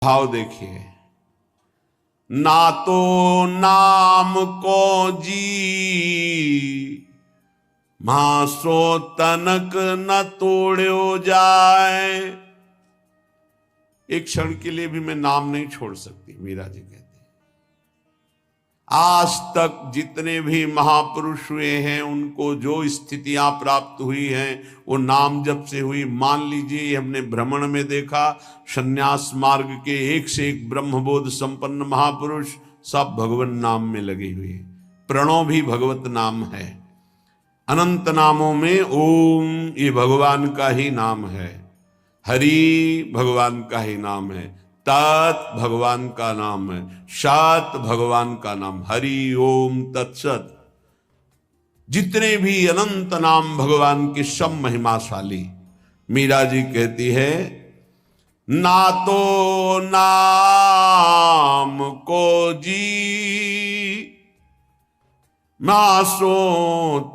भाव देखिए, ना तो नाम को जी मासो तनक न तोड़ो जाए। एक क्षण के लिए भी मैं नाम नहीं छोड़ सकती, मीरा जी कहते हैं। आज तक जितने भी महापुरुष हुए हैं उनको जो स्थितियां प्राप्त हुई हैं वो नाम जप से हुई। मान लीजिए हमने भ्रमण में देखा, संन्यास मार्ग के एक से एक ब्रह्मबोध संपन्न महापुरुष सब भगवान नाम में लगे हुए। प्रणव भी भगवत नाम है। अनंत नामों में ओम ये भगवान का ही नाम है, हरि भगवान का ही नाम है, तत् भगवान का नाम है, सत भगवान का नाम, हरि ओम तत्सत। जितने भी अनंत नाम भगवान के सब महिमाशाली। मीरा जी कहती है, ना तो नाम को जी मासो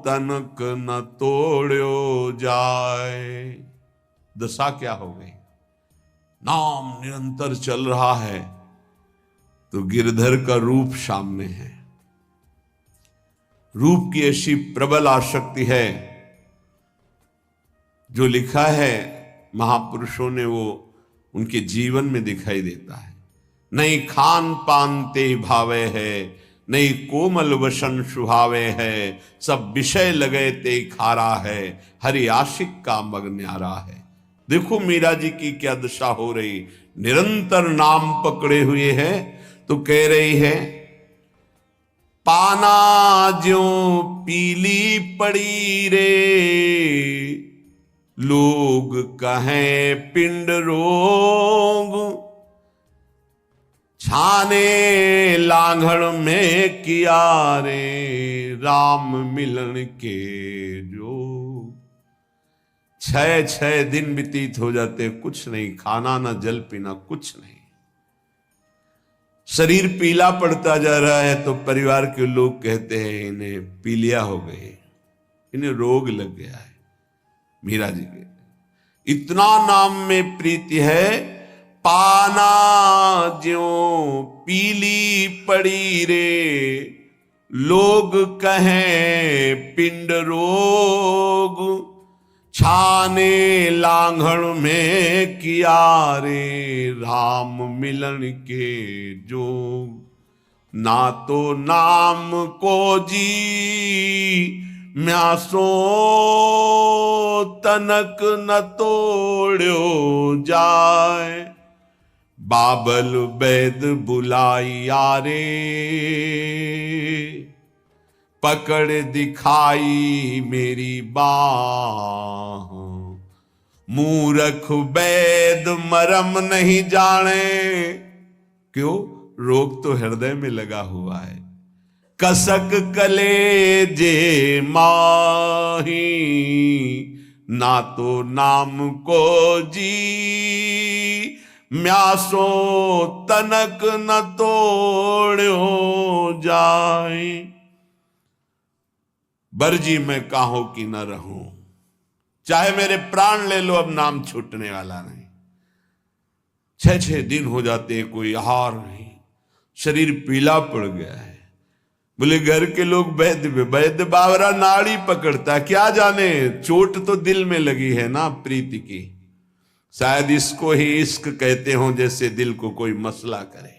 तनक न तोड़ो जाए। दशा क्या हो गई? नाम निरंतर चल रहा है तो गिरधर का रूप सामने है। रूप की ऐसी प्रबल आसक्ति है, जो लिखा है महापुरुषों ने वो उनके जीवन में दिखाई देता है। नहीं खान पान ते भावे है, नहीं कोमल वसन सुहावे है, सब विषय लगे ते खारा है, हरि आशिक का मग न्यारा है। देखो मीरा जी की क्या दशा हो रही, निरंतर नाम पकड़े हुए है। तो कह रही है, पाना ज्यों पीली पड़ी रे, लोग कहें पिंड रोग, छाने लांघड़ में किया रे, राम मिलन के जो। 6 दिन व्यतीत हो जाते, कुछ नहीं, खाना ना जल पीना, कुछ नहीं। शरीर पीला पड़ता जा रहा है तो परिवार के लोग कहते हैं इन्हें पीलिया हो गए, इन्हें रोग लग गया है। मीरा जी के इतना नाम में प्रीति है, पाना ज्यों पीली पड़ी रे, लोग कहें पिंड रोग, छाने लांघड़ में किया रे, राम मिलन के जोग। ना तो नाम को जी म्यासो तनक न तोड़ो जाए, बाबल वैद बुलाइया रे, पकड़ दिखाई मेरी बाह, मूर्ख वैद मरम नहीं जाने। क्यों? रोग तो हृदय में लगा हुआ है। कसक कलेजे माही, ना तो नाम को जी म्यासो तनक न तोड़ो जाए। बरजी मैं काहो की न रहूं, चाहे मेरे प्राण ले लो, अब नाम छूटने वाला नहीं। 6 दिन हो जाते, कोई आहार नहीं, शरीर पीला पड़ गया है। बोले घर के लोग वैद्य बावरा नाड़ी पकड़ता, क्या जाने चोट तो दिल में लगी है ना प्रीति की। शायद इसको ही इश्क कहते हो, जैसे दिल को कोई मसला करे।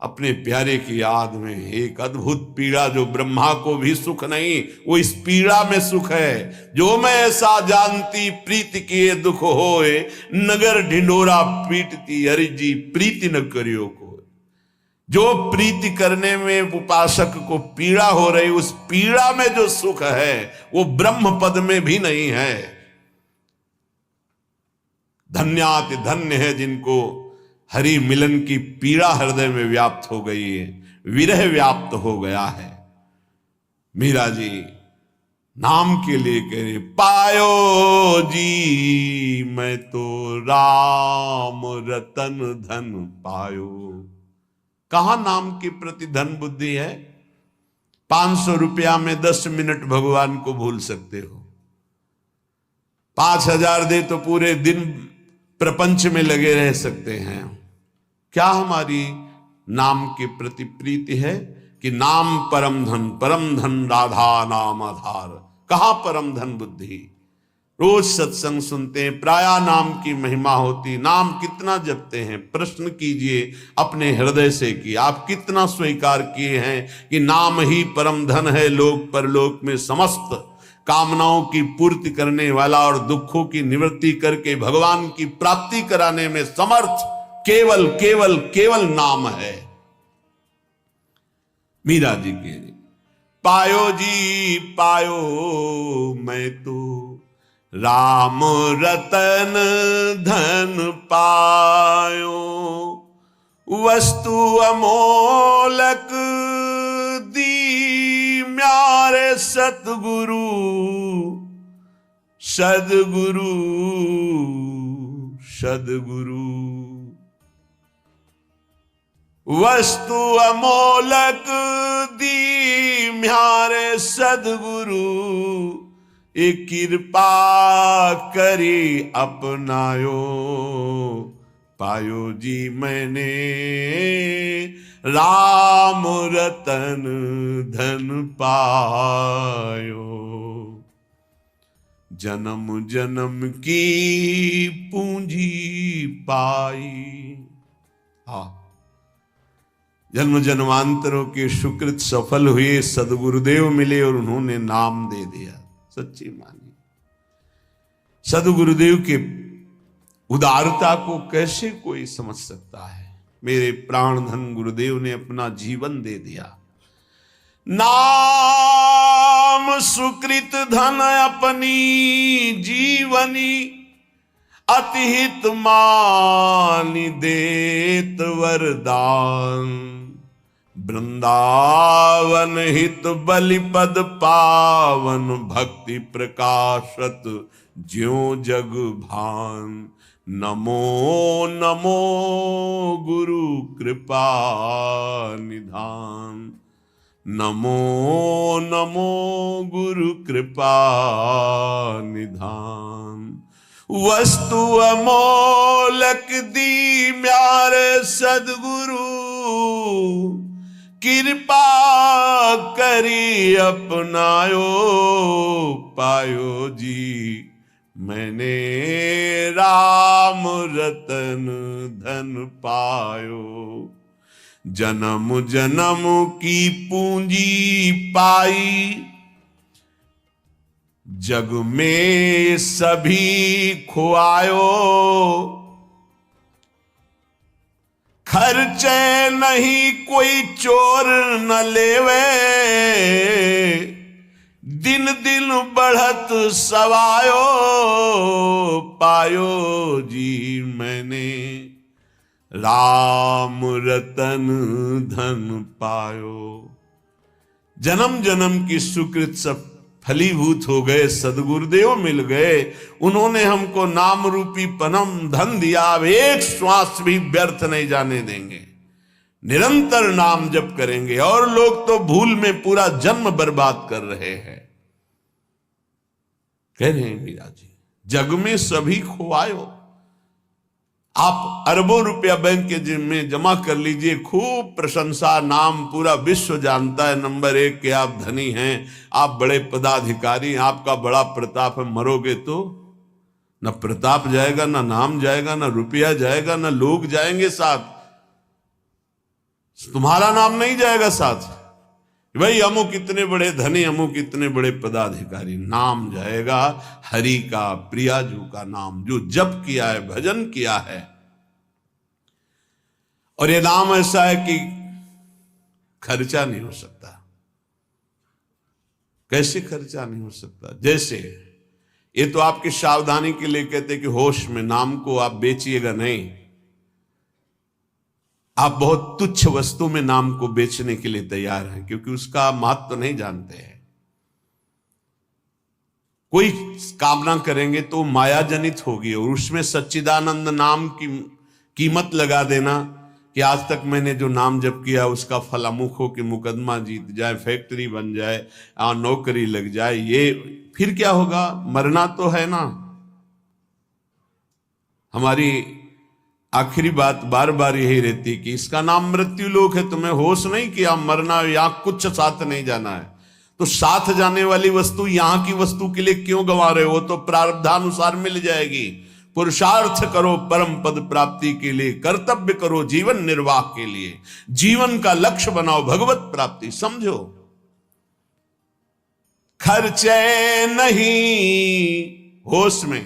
अपने प्यारे की याद में एक अद्भुत पीड़ा, जो ब्रह्मा को भी सुख नहीं, वो इस पीड़ा में सुख है। जो मैं ऐसा जानती प्रीति किए दुख होए, नगर ढिंडोरा पीटती हरि जी प्रीति न करियो को। जो प्रीति करने में उपासक को पीड़ा हो रही, उस पीड़ा में जो सुख है वो ब्रह्म पद में भी नहीं है। धन्याति धन्य है जिनको हरि मिलन की पीड़ा हृदय में व्याप्त हो गई है, विरह व्याप्त हो गया है। मीरा जी नाम के लिए कह रहे, पायो जी मैं तो राम रतन धन पायो। कहां नाम के प्रति धन बुद्धि है? 500 रुपया में 10 मिनट भगवान को भूल सकते हो। 5000 दे तो पूरे दिन प्रपंच में लगे रह सकते हैं। क्या हमारी नाम के प्रति प्रीति है कि नाम परम धन राधा नाम आधार। कहां परम धन बुद्धि। रोज सत्संग सुनते हैं, प्राया नाम की महिमा होती, नाम कितना जपते हैं। प्रश्न कीजिए अपने हृदय से कि आप कितना स्वीकार किए हैं कि नाम ही परम धन है, लोक परलोक में समस्त कामनाओं की पूर्ति करने वाला और दुखों की निवृत्ति करके भगवान की प्राप्ति कराने में समर्थ केवल केवल केवल नाम है। मीरा जी के पायो जी पायो मैं तो राम रतन धन पायो, वस्तु अमोलक दी म्यारे सतगुरु सदगुरु सदगुरु। वस्तु अमोलक दी म्यारे सदगुरु, एक कृपा करी अपनायो, पायो जी मैंने राम रतन धन पायो। जन्म जन्म की पूंजी पाई। हाँ, जन्म जन्मांतरों के सुकृत सफल हुए, सदगुरुदेव मिले और उन्होंने नाम दे दिया। सच्ची मानी सदगुरुदेव के उदारता को कैसे कोई समझ सकता है। मेरे प्राण धन गुरुदेव ने अपना जीवन दे दिया। नाम सुकृत धन अपनी जीवनी, अतिहित मानि देत वरदान। वृंदावन हित बलिपद पावन, भक्ति प्रकाशत ज्यों जग भान। नमो नमो गुरु कृपा निधान, नमो नमो गुरु कृपा निधान। वस्तु अमोलक दी म्यारे सदगुरु, कृपा करी अपनायो, पायो जी मैंने राम रतन धन पायो। जन्म जन्म की पूंजी पाई, जग में सभी खुआयो। खर्चे नहीं कोई चोर न लेवे, दिन दिन बढ़त सवायो, पायो जी मैंने राम रतन धन पायो। जन्म जन्म की सुकृत सब फलीभूत हो गए, सदगुरुदेव मिल गए, उन्होंने हमको नाम रूपी परम धन दिया। अब एक श्वास भी व्यर्थ नहीं जाने देंगे, निरंतर नाम जप करेंगे। और लोग तो भूल में पूरा जन्म बर्बाद कर रहे हैं। कह रहे हैं मीरा जी, जग में सभी खुआयो। आप अरबों रुपया बैंक के में जमा कर लीजिए, खूब प्रशंसा, नाम पूरा विश्व जानता है नंबर 1 के आप धनी हैं, आप बड़े पदाधिकारी, आपका बड़ा प्रताप है। मरोगे तो न प्रताप जाएगा, न नाम जाएगा, न रुपया जाएगा, न लोग जाएंगे साथ, तुम्हारा नाम नहीं जाएगा साथ। भाई अमुक कितने बड़े धनी, अमुक कितने बड़े पदाधिकारी, नाम जाएगा हरि का, प्रियाजू का नाम, जो जप किया है, भजन किया है। और ये नाम ऐसा है कि खर्चा नहीं हो सकता। कैसे खर्चा नहीं हो सकता? जैसे ये तो आपकी सावधानी के लिए कहते कि होश में नाम को आप बेचिएगा नहीं। आप बहुत तुच्छ वस्तु में नाम को बेचने के लिए तैयार हैं, क्योंकि उसका महत्व नहीं जानते हैं। कोई कामना करेंगे तो माया जनित होगी, और उसमें सच्चिदानंद नाम की कीमत लगा देना कि आज तक मैंने जो नाम जप किया उसका फल अमुक हो कि मुकदमा जीत जाए, फैक्ट्री बन जाए, नौकरी लग जाए, ये फिर क्या होगा? मरना तो है ना। हमारी आखिरी बात बार बार यही रहती कि इसका नाम मृत्यु लोक है, तुम्हें होश नहीं कि आप मरना या कुछ साथ नहीं जाना है, तो साथ जाने वाली वस्तु यहां की वस्तु के लिए क्यों गंवा रहे हो? तो प्रारब्धानुसार मिल जाएगी। पुरुषार्थ करो परम पद प्राप्ति के लिए, कर्तव्य करो जीवन निर्वाह के लिए, जीवन का लक्ष्य बनाओ भगवत प्राप्ति समझो। खर्चे नहीं होश में,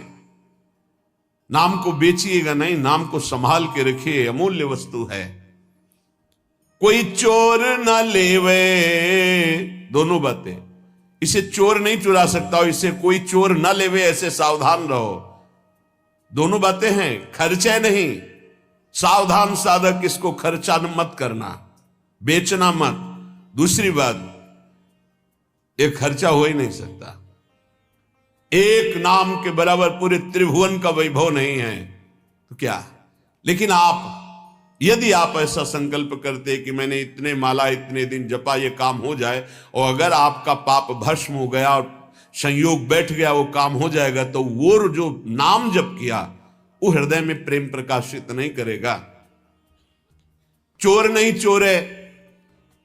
नाम को बेचिएगा नहीं, नाम को संभाल के रखिए, अमूल्य वस्तु है। कोई चोर न लेवे, दोनों बातें, इसे चोर नहीं चुरा सकता और इसे कोई चोर न लेवे, ऐसे सावधान रहो। दोनों बातें हैं, खर्चे नहीं, सावधान साधक इसको खर्चा मत करना, बेचना मत। दूसरी बात, ये खर्चा हो ही नहीं सकता, एक नाम के बराबर पूरे त्रिभुवन का वैभव नहीं है तो क्या। लेकिन आप यदि आप ऐसा संकल्प करते कि मैंने इतने माला इतने दिन जपा ये काम हो जाए, और अगर आपका पाप भस्म हो गया और संयोग बैठ गया वो काम हो जाएगा, तो वो जो नाम जप किया वो हृदय में प्रेम प्रकाशित नहीं करेगा। चोर नहीं चोरे,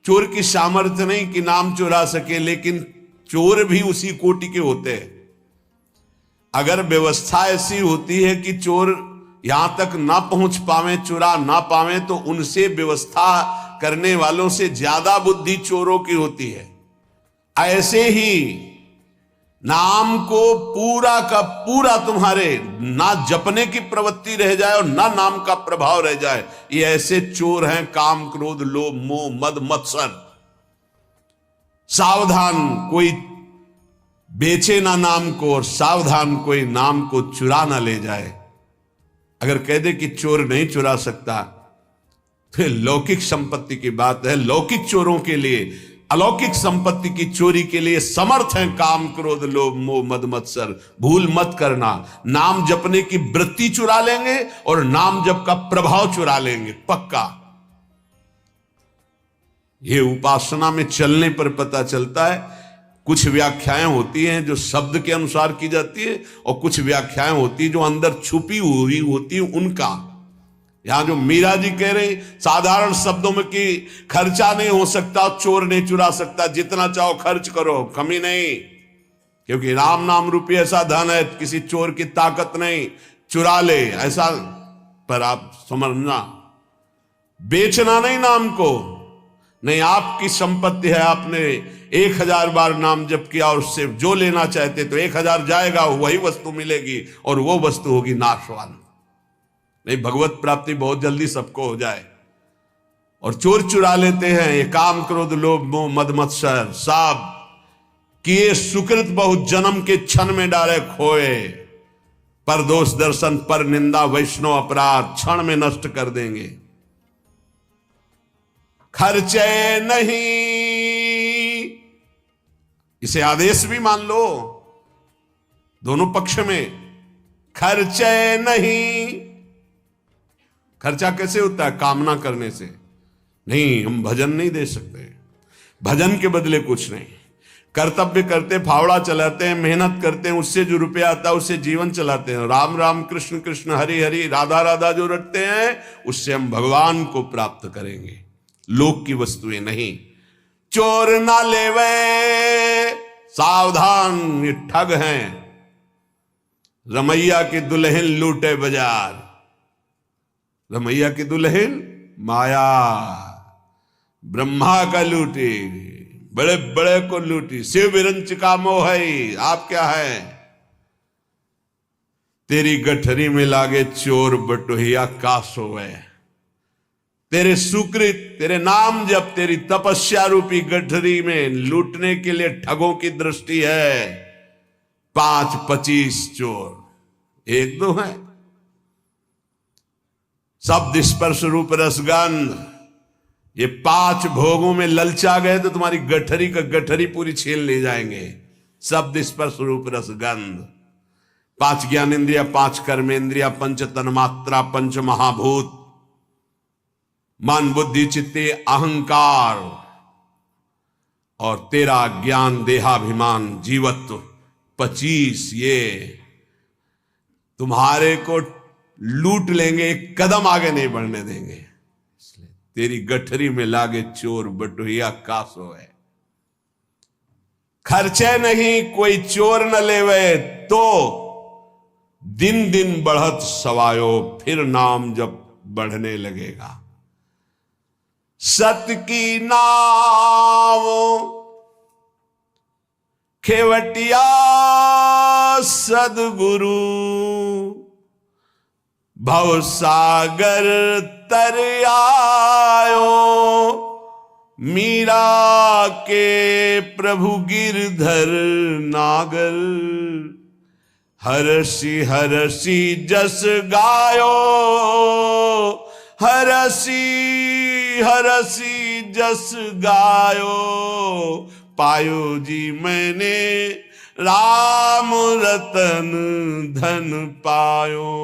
चोर की सामर्थ्य नहीं कि नाम चुरा सके, लेकिन चोर भी उसी कोटि के होते हैं। अगर व्यवस्था ऐसी होती है कि चोर यहां तक ना पहुंच पावे, चुरा ना पावे, तो उनसे व्यवस्था करने वालों से ज्यादा बुद्धि चोरों की होती है। ऐसे ही नाम को पूरा का पूरा तुम्हारे ना जपने की प्रवृत्ति रह जाए और ना नाम का प्रभाव रह जाए, ये ऐसे चोर हैं काम क्रोध लोभ मोह मद मत्सर। सावधान कोई बेचे ना नाम को, और सावधान कोई नाम को चुरा ना ले जाए। अगर कह दे कि चोर नहीं चुरा सकता, तो लौकिक संपत्ति की बात है। लौकिक चोरों के लिए, अलौकिक संपत्ति की चोरी के लिए समर्थ है काम क्रोध लोभ मोह मद मत्सर। भूल मत करना, नाम जपने की वृत्ति चुरा लेंगे और नाम जप का प्रभाव चुरा लेंगे, पक्का। ये उपासना में चलने पर पता चलता है। कुछ व्याख्याएं होती हैं जो शब्द के अनुसार की जाती है, और कुछ व्याख्याएं होती है जो अंदर छुपी हुई होती है उनका। यहां जो मीरा जी कह रहे साधारण शब्दों में कि खर्चा नहीं हो सकता, चोर नहीं चुरा सकता, जितना चाहो खर्च करो, कमी नहीं, क्योंकि राम नाम रूपी ऐसा धन है, किसी चोर की ताकत नहीं, चुरा ले ऐसा। पर आप समझना, बेचना नहीं नाम को, नहीं आपकी संपत्ति है, आपने 1000 बार नाम जप किया और उससे जो लेना चाहते तो 1000 जाएगा, वही वस्तु मिलेगी और वो वस्तु होगी नाशवान। नहीं, भगवत प्राप्ति बहुत जल्दी सबको हो जाए। और चोर चुरा लेते हैं ये काम क्रोध लोभ मोह मद मत्सर, साब किए सुकृत बहुत जन्म के क्षण में डाले खोए, पर दोष दर्शन पर निंदा वैष्णव अपराध क्षण में नष्ट कर देंगे। खर्चे नहीं, इसे आदेश भी मान लो, दोनों पक्ष में। खर्चे नहीं, खर्चा कैसे होता है? कामना करने से नहीं। हम भजन नहीं दे सकते, भजन के बदले कुछ नहीं। कर्तव्य करते, फावड़ा चलाते हैं, मेहनत करते हैं, उससे जो रुपया आता है उससे जीवन चलाते हैं। राम राम कृष्ण कृष्ण हरि हरि राधा राधा जो रटते हैं, उससे हम भगवान को प्राप्त करेंगे, लोक की वस्तुएं नहीं। चोर ना लेवे, सावधान ये ठग हैं। रमैया की दुल्हन लूटे बाजार, रमैया की दुल्हन माया, ब्रह्मा का लूटी, बड़े बड़े को लूटी, शिव विरंच का मोह है। आप क्या है? तेरी गठरी में लागे चोर बटोहिया का सोवे, तेरे सुकृत तेरे नाम जब तेरी तपस्या रूपी गठरी में लूटने के लिए ठगों की दृष्टि है। 5-25 चोर, 1-2 है। शब्द स्पर्श रूप रसगंध, ये 5 भोगों में ललचा गए तो तुम्हारी गठरी का गठरी पूरी छीन ले जाएंगे। शब्द स्पर्श रूप रसगंध, 5 ज्ञानेन्द्रिया, 5 कर्मेंद्रिया, 5 तन्मात्रा, 5 महाभूत, मन बुद्धि चित्ते अहंकार, और तेरा ज्ञान देहाभिमान जीवत्व 25। ये तुम्हारे को लूट लेंगे, एक कदम आगे नहीं बढ़ने देंगे। इसलिए तेरी गठरी में लागे चोर बटोहिया का सोए, खर्चे नहीं कोई चोर न लेवे, तो दिन दिन बढ़त सवायो, फिर नाम जब बढ़ने लगेगा। सत की नाव खेवटिया सदगुरु, भव सागर तर आयो, मीरा के प्रभु गिरधर नागर, हरसी हरसी जस गायो, हरसी हरसी जस गायो, पायो जी मैंने राम रतन धन पायो।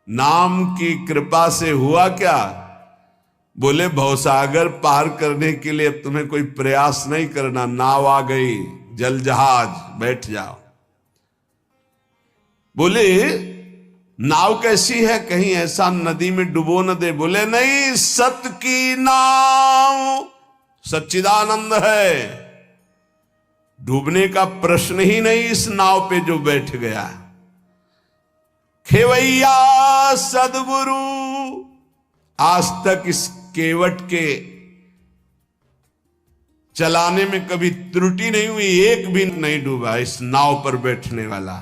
नाम की कृपा से हुआ क्या? बोले भवसागर पार करने के लिए अब तुम्हें कोई प्रयास नहीं करना, नाव आ गई, जल जहाज, बैठ जाओ। बोले नाव कैसी है, कहीं ऐसा नदी में डुबो न दे? बोले नहीं, सत की नाव सच्चिदानंद है, डूबने का प्रश्न ही नहीं इस नाव पे जो बैठ गया। खेवैया सदगुरु, आज तक इस केवट के चलाने में कभी त्रुटि नहीं हुई, एक भी नहीं डूबा इस नाव पर बैठने वाला।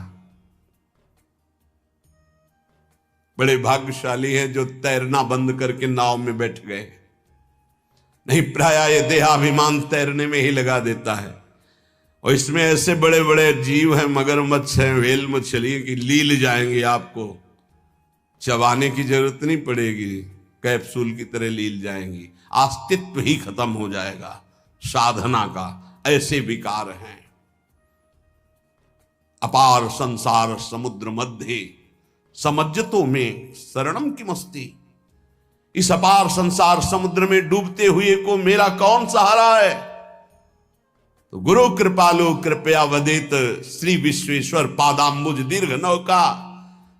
बड़े भाग्यशाली हैं जो तैरना बंद करके नाव में बैठ गए, नहीं प्राय ये देहाभिमान तैरने में ही लगा देता है। और इसमें ऐसे बड़े बड़े जीव हैं, मगरमच्छ हैं, व्हेल मछली की लील जाएंगे, आपको चबाने की जरूरत नहीं पड़ेगी, कैप्सूल की तरह लील जाएंगी, अस्तित्व ही खत्म हो जाएगा साधना का। ऐसे विकार हैं। अपार संसार समुद्र मध्य समज्जतों में शरणम की मस्ती, इस अपार संसार समुद्र में डूबते हुए को मेरा कौन सहारा है? तो गुरु कृपालु कृपया वदित श्री विश्वेश्वर पादाम्बुज दीर्घ नौका,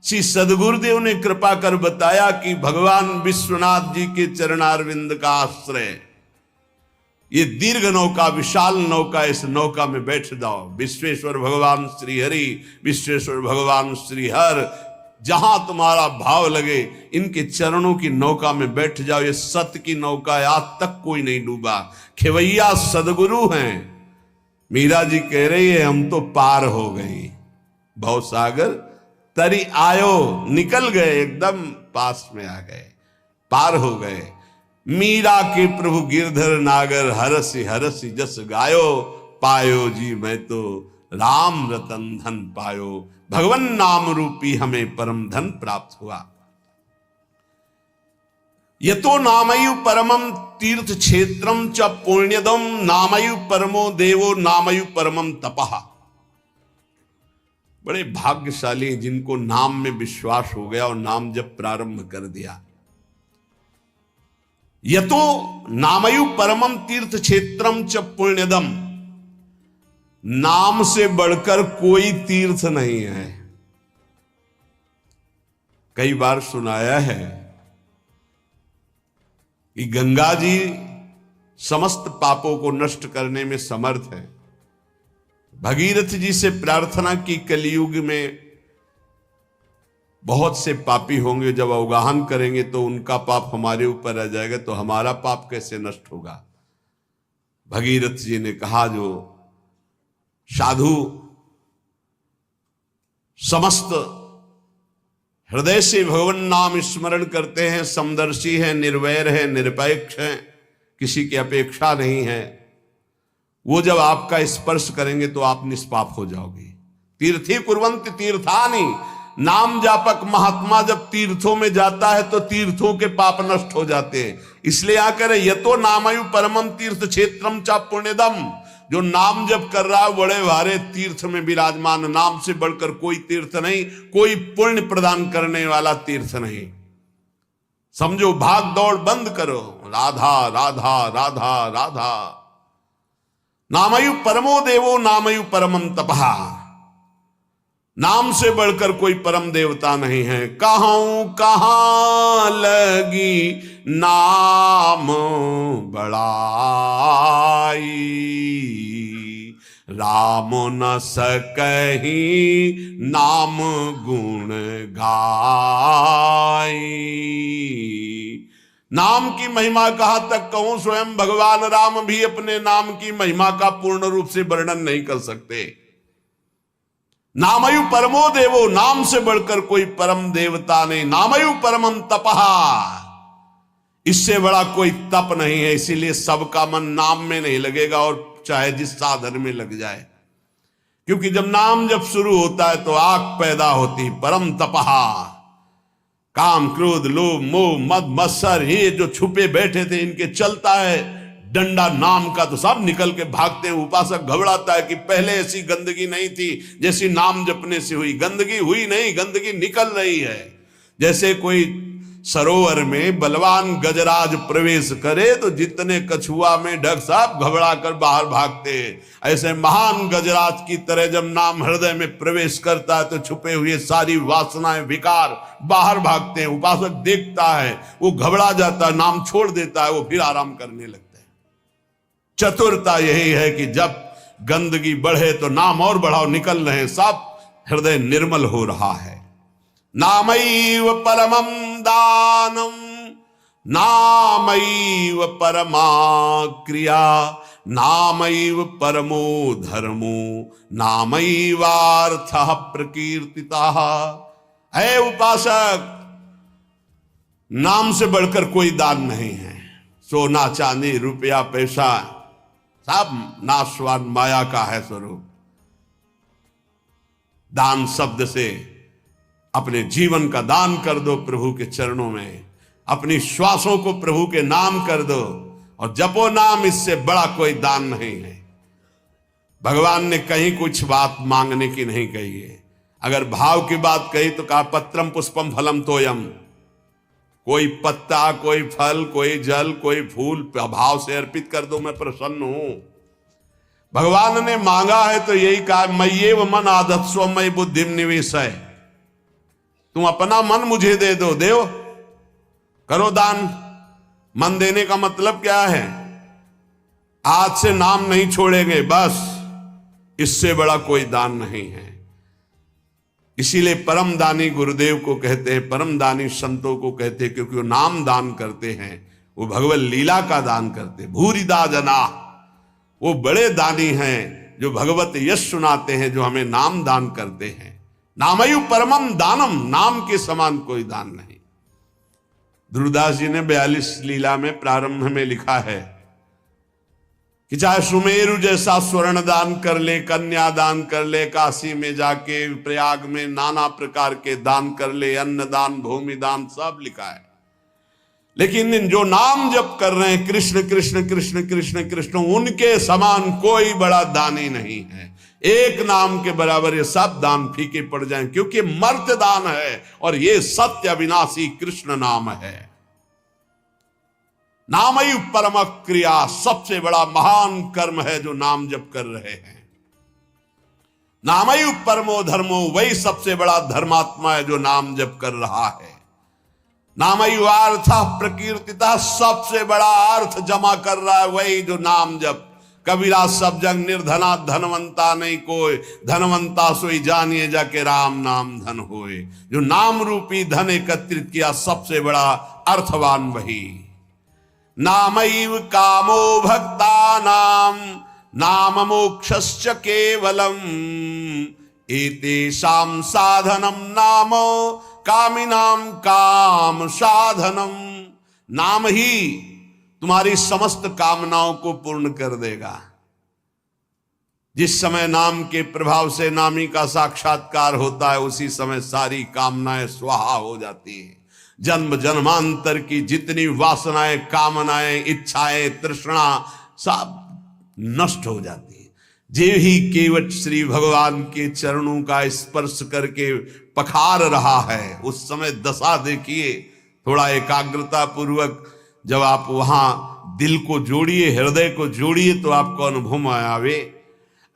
श्री सदगुरुदेव ने कृपा कर बताया कि भगवान विश्वनाथ जी के चरणारविंद का आश्रय ये दीर्घ नौका, विशाल नौका, इस नौका में बैठ जाओ। विश्वेश्वर भगवान श्री हरि, विश्वेश्वर भगवान श्री हर, जहां तुम्हारा भाव लगे इनके चरणों की नौका में बैठ जाओ। ये सत्य की नौका है, आज तक कोई नहीं डूबा। खेवैया सदगुरु हैं। मीरा जी कह रही है हम तो पार हो गई, भवसागर तरी आयो, निकल गए, एकदम पास में आ गए, पार हो गए। मीरा के प्रभु गिरधर नागर, हरसी हरसी जस गायो, पायो जी मैं तो राम रतन धन पायो। भगवन नाम रूपी हमें परम धन प्राप्त हुआ। यतो नामयु परमम तीर्थ क्षेत्रम च पुण्यदम, नामयु परमो देवो नामयु परमम तपः। बड़े भाग्यशाली जिनको नाम में विश्वास हो गया और नाम जब प्रारंभ कर दिया। यतो नामयु परमम तीर्थ क्षेत्रम च पुण्यदम, नाम से बढ़कर कोई तीर्थ नहीं है। कई बार सुनाया है कि गंगा जी समस्त पापों को नष्ट करने में समर्थ है। भगीरथ जी से प्रार्थना की, कलयुग में बहुत से पापी होंगे, जब अवगाहन करेंगे तो उनका पाप हमारे ऊपर आ जाएगा, तो हमारा पाप कैसे नष्ट होगा। भगीरथ जी ने कहा जो साधु समस्त हृदय से भगवान नाम स्मरण करते हैं, समदर्शी हैं, निर्वैर हैं, निरपेक्ष हैं, किसी की अपेक्षा नहीं है, वो जब आपका स्पर्श करेंगे तो आप निष्पाप हो जाओगे। तीर्थी कुर्वन्ति तीर्थानि, नाम जापक महात्मा जब तीर्थों में जाता है तो तीर्थों के पाप नष्ट हो जाते हैं। इसलिए आकर यतो नामयु परमम तीर्थ क्षेत्रम चा पुण्यदम, जो नाम जब कर रहा है बड़े भारे तीर्थ में विराजमान, नाम से बढ़कर कोई तीर्थ नहीं, कोई पुण्य प्रदान करने वाला तीर्थ नहीं। समझो, भाग दौड़ बंद करो, राधा राधा राधा राधा। नामयु परमो देवो नामयु परमम तपः, नाम से बढ़कर कोई परम देवता नहीं है। कहूं कहां लगी नाम बड़ाई, राम न सकही नाम गुण गाई। नाम की महिमा कहां तक कहूं, स्वयं भगवान राम भी अपने नाम की महिमा का पूर्ण रूप से वर्णन नहीं कर सकते। नामयु परमो देवो, नाम से बढ़कर कोई परम देवता नहीं। नामयु परमम तपहा, इससे बड़ा कोई तप नहीं है। इसीलिए सबका मन नाम में नहीं लगेगा, और चाहे जिस साधन में लग जाए, क्योंकि जब नाम जब शुरू होता है तो आग पैदा होती। परम तपहा, काम क्रोध लोभ मोह मद मत्सर, ये जो छुपे बैठे थे इनके चलता है डंडा नाम का, तो सब निकल के भागते हैं। उपासक घबराता है कि पहले ऐसी गंदगी नहीं थी जैसी नाम जपने से हुई। गंदगी हुई नहीं, गंदगी निकल रही है। जैसे कोई सरोवर में बलवान गजराज प्रवेश करे तो जितने कछुआ में ढक सब घबरा कर बाहर भागते हैं, ऐसे महान गजराज की तरह जब नाम हृदय में प्रवेश करता है तो छुपे हुए सारी वासनाएं विकार बाहर भागते हैं। उपासक देखता है, वो घबरा जाता है, नाम छोड़ देता है, वो फिर आराम करने लगता है। चतुरता यही है कि जब गंदगी बढ़े तो नाम और बढ़ाओ, निकल रहे, सब हृदय निर्मल हो रहा है। नामैव परमं दानम, नामैव परमा क्रिया, नामैव परमो धर्मो, नामैवार्थः प्रकीर्तितः। है उपासक, नाम से बढ़कर कोई दान नहीं है। सोना चांदी रुपया पैसा सब नाशवान माया का है स्वरूप। दान शब्द से अपने जीवन का दान कर दो प्रभु के चरणों में, अपनी श्वासों को प्रभु के नाम कर दो और जपो नाम, इससे बड़ा कोई दान नहीं है। भगवान ने कहीं कुछ बात मांगने की नहीं कही है। अगर भाव की बात कही तो कहा पत्रम पुष्पम फलम तोयम, कोई पत्ता कोई फल कोई जल कोई फूल भाव से अर्पित कर दो, मैं प्रसन्न हूं। भगवान ने मांगा है तो यही कहा, मय्येव मन आधत्स्व मयि बुद्धिम निवेशय, तुम अपना मन मुझे दे दो, देव करो दान। मन देने का मतलब क्या है? आज से नाम नहीं छोड़ेंगे, बस, इससे बड़ा कोई दान नहीं है। इसीलिए परम दानी गुरुदेव को कहते हैं, परम दानी संतों को कहते हैं, क्योंकि वो नाम दान करते हैं, वो भगवत लीला का दान करते हैं। भूरिदा जना, वो बड़े दानी हैं जो भगवत यश सुनाते हैं, जो हमें नाम दान करते हैं। नामयु परमम दानम, नाम के समान कोई दान नहीं। ध्रुवदास जी ने 42 लीला में प्रारंभ में लिखा है कि चाहे सुमेरु जैसा स्वर्ण दान कर ले, कन्या दान कर ले, काशी में जाके प्रयाग में नाना प्रकार के दान कर ले, अन्न दान भूमि दान सब लिखा है। लेकिन जो नाम जप कर रहे हैं कृष्ण कृष्ण कृष्ण कृष्ण कृष्ण, उनके समान कोई बड़ा दानी नहीं है। एक नाम के बराबर ये सब दान फीके पड़ जाएं, क्योंकि मर्त्य दान है और ये सत्य अविनाशी कृष्ण नाम है। नामयु परम क्रिया, सबसे बड़ा महान कर्म है जो नाम जप कर रहे हैं। नामयु परमो धर्मो, वही सबसे बड़ा धर्मात्मा है जो नाम जप कर रहा है। नामयु अर्थ प्रकीर्तिता, सबसे बड़ा अर्थ जमा कर रहा है वही जो नाम जप। कबीरा सब जग निर्धना धनवंता नहीं कोई, धनवंता सोई जानिए जाके राम नाम धन होए। जो नाम रूपी धन एकत्रित किया सबसे बड़ा अर्थवान वही। नामैव कामो भक्ता नाम मोक्षश्च केवलम, एतेषां साधनम नाम कामिनाम काम साधनम। नाम ही तुम्हारी समस्त कामनाओं को पूर्ण कर देगा। जिस समय नाम के प्रभाव से नामी का साक्षात्कार होता है, उसी समय सारी कामनाएं स्वाहा हो जाती है। जन्म जन्मांतर की जितनी वासनाएं कामनाएं इच्छाएं तृष्णा सब नष्ट हो जाती है। जे ही केवट श्री भगवान के चरणों का स्पर्श करके पखार रहा है, उस समय दशा देखिए। थोड़ा एकाग्रता पूर्वक जब आप वहां दिल को जोड़िए, हृदय को जोड़िए, तो आपको अनुभव आवे।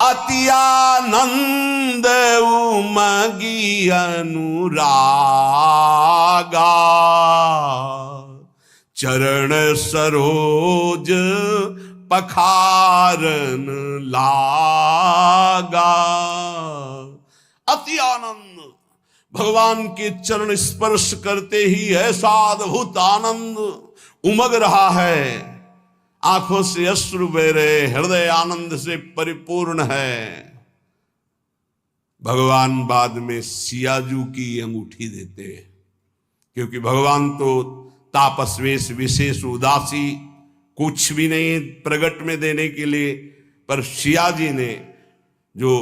अति आनंद उमगी अनुरागा, चरण सरोज पखारन लागा। अति आनंद, भगवान के चरण स्पर्श करते ही ऐसा अद्भुत आनंद उमग रहा है, आंखों से अश्रु बह रहे, हृदय आनंद से परिपूर्ण है। भगवान बाद में सियाजू की अंगूठी देते हैं, क्योंकि भगवान तो तापस्वेश विशेष उदासी कुछ भी नहीं प्रगट में देने के लिए, पर सियाजी ने जो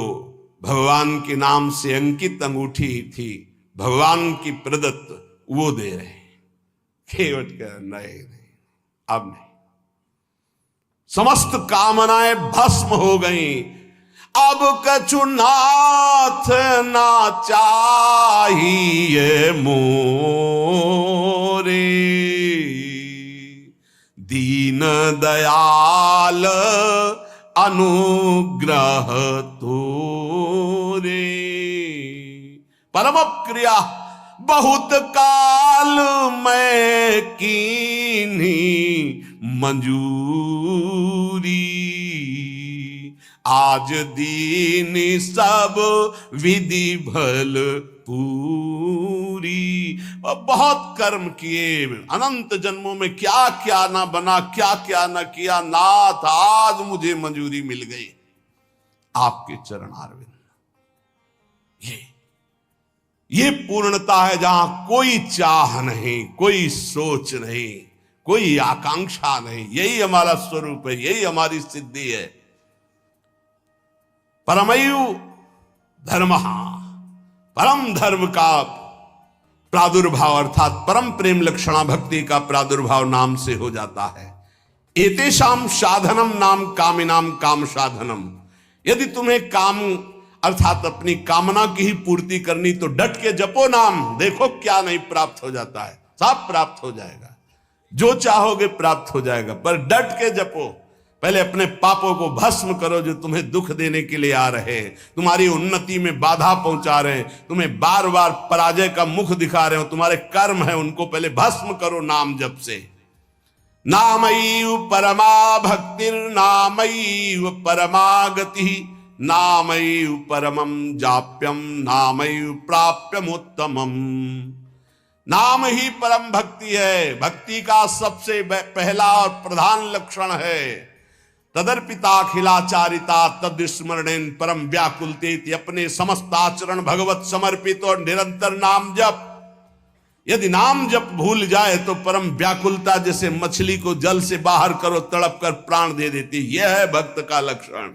भगवान के नाम से अंकित अंगूठी थी, भगवान की प्रदत्त, वो दे रहे हैं। केवट का नहीं, अब नहीं, समस्त कामनाएं भस्म हो गई। अब कछु नाथ ना चाहिए मोरे, दीन दयाल अनुग्रह तोरे। परम क्रिया बहुत काल में कीन्ही मंजूरी, आज दीन सब विधि भल पूरी। बहुत कर्म किए, अनंत जन्मों में क्या क्या ना बना, क्या क्या ना किया, नाथ आज मुझे मंजूरी मिल गई आपके चरण आरविंद। ये पूर्णता है जहां कोई चाह नहीं, कोई सोच नहीं, कोई आकांक्षा नहीं। यही हमारा स्वरूप है, यही हमारी सिद्धि है। परमयु धर्म, परम धर्म का प्रादुर्भाव अर्थात परम प्रेम लक्षणा भक्ति का प्रादुर्भाव नाम से हो जाता है। एतेषाम साधनम नाम कामिनाम काम साधनम। यदि तुम्हें काम अर्थात अपनी कामना की ही पूर्ति करनी तो डट के जपो नाम, देखो क्या नहीं प्राप्त हो जाता है। सब प्राप्त हो जाएगा, जो चाहोगे प्राप्त हो जाएगा, पर डट के जपो। पहले अपने पापों को भस्म करो जो तुम्हें दुख देने के लिए आ रहे हैं, तुम्हारी उन्नति में बाधा पहुंचा रहे हैं, तुम्हें बार बार पराजय का मुख दिखा रहे हो, तुम्हारे कर्म है, उनको पहले भस्म करो नाम जप से। नामैव परमा भक्तिर नामैव परमा गति, नामैव परमं जाप्यम नामैव प्राप्यमुत्तमम्। नाम ही परम भक्ति है, भक्ति का सबसे पहला और प्रधान लक्षण है। तदर्पिताखिलाचारिता तद्स्मरणेन परम व्याकुलते, अपने समस्त आचरण भगवत समर्पित और निरंतर नाम जप। यदि नाम जप भूल जाए तो परम व्याकुलता, जैसे मछली को जल से बाहर करो तड़प कर प्राण दे देती, यह है भक्त का लक्षण।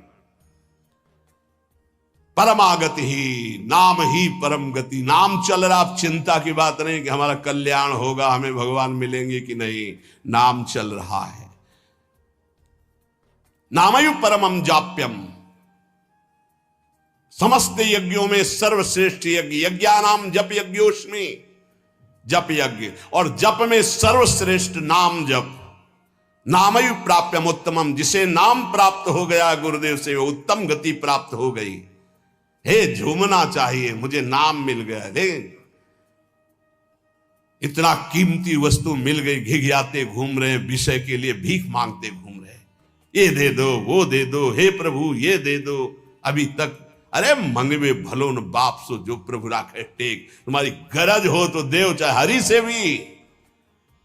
परमागति ही, नाम ही परम गति। नाम चल रहा, आप चिंता की बात नहीं कि हमारा कल्याण होगा, हमें भगवान मिलेंगे कि नहीं, नाम चल रहा है। नामयु परमं जाप्यम, समस्त यज्ञों में सर्वश्रेष्ठ यज्ञ, यज्ञानाम जप यज्ञोस्मि, जप यज्ञ, और जप में सर्वश्रेष्ठ नाम जप। नामयु प्राप्यम उत्तमम, जिसे नाम प्राप्त हो गया गुरुदेव से, वो उत्तम गति प्राप्त हो गई। हे झूमना चाहिए, मुझे नाम मिल गया, लेकिन इतना कीमती वस्तु मिल गई, घिघियाते घूम रहे हैं, विषय के लिए भीख मांगते घूम रहे हैं, ये दे दो वो दे दो, हे प्रभु ये दे दो। अभी तक अरे मंगवे भलो न बाप सो जो प्रभु राखे टेक। तुम्हारी गरज हो तो देव, चाहे हरि से भी।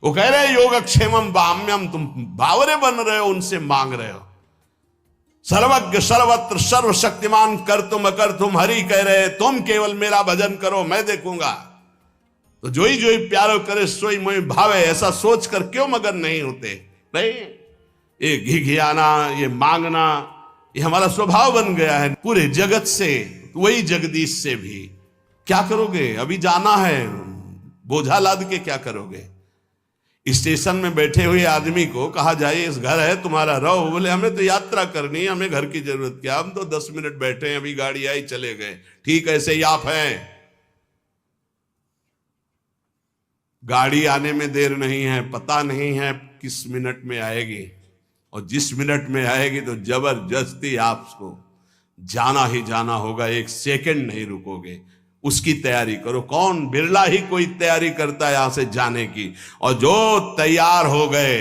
वो कह रहे योगक्षेमम बाम्यम, तुम बावरे बन रहे हो, उनसे मांग रहे हो। सर्वज्ञ सर्वत्र सर्वशक्तिमान कर तुम अकर तुम, हरि कह रहे तुम केवल मेरा भजन करो, मैं देखूंगा। तो जो ही प्यारो करे सोई मोहि भावे, ऐसा सोचकर क्यों मगन नहीं होते? नहीं, ये घिघियाना, ये मांगना, ये हमारा स्वभाव बन गया है। पूरे जगत से, वही जगदीश से भी। क्या करोगे? अभी जाना है, बोझा लाद के क्या करोगे? स्टेशन में बैठे हुए आदमी को कहा जाए इस घर है तुम्हारा, रहो। बोले हमें तो यात्रा करनी है, हमें घर की जरूरत क्या, हम तो 10 मिनट बैठे हैं, अभी गाड़ी आई चले गए। ठीक ऐसे ही आप हैं, गाड़ी आने में देर नहीं है, पता नहीं है किस मिनट में आएगी, और जिस मिनट में आएगी तो जबरदस्ती आपको जाना ही जाना होगा, एक सेकंड नहीं रुकोगे, उसकी तैयारी करो। कौन, बिरला ही कोई तैयारी करता है यहां से जाने की, और जो तैयार हो गए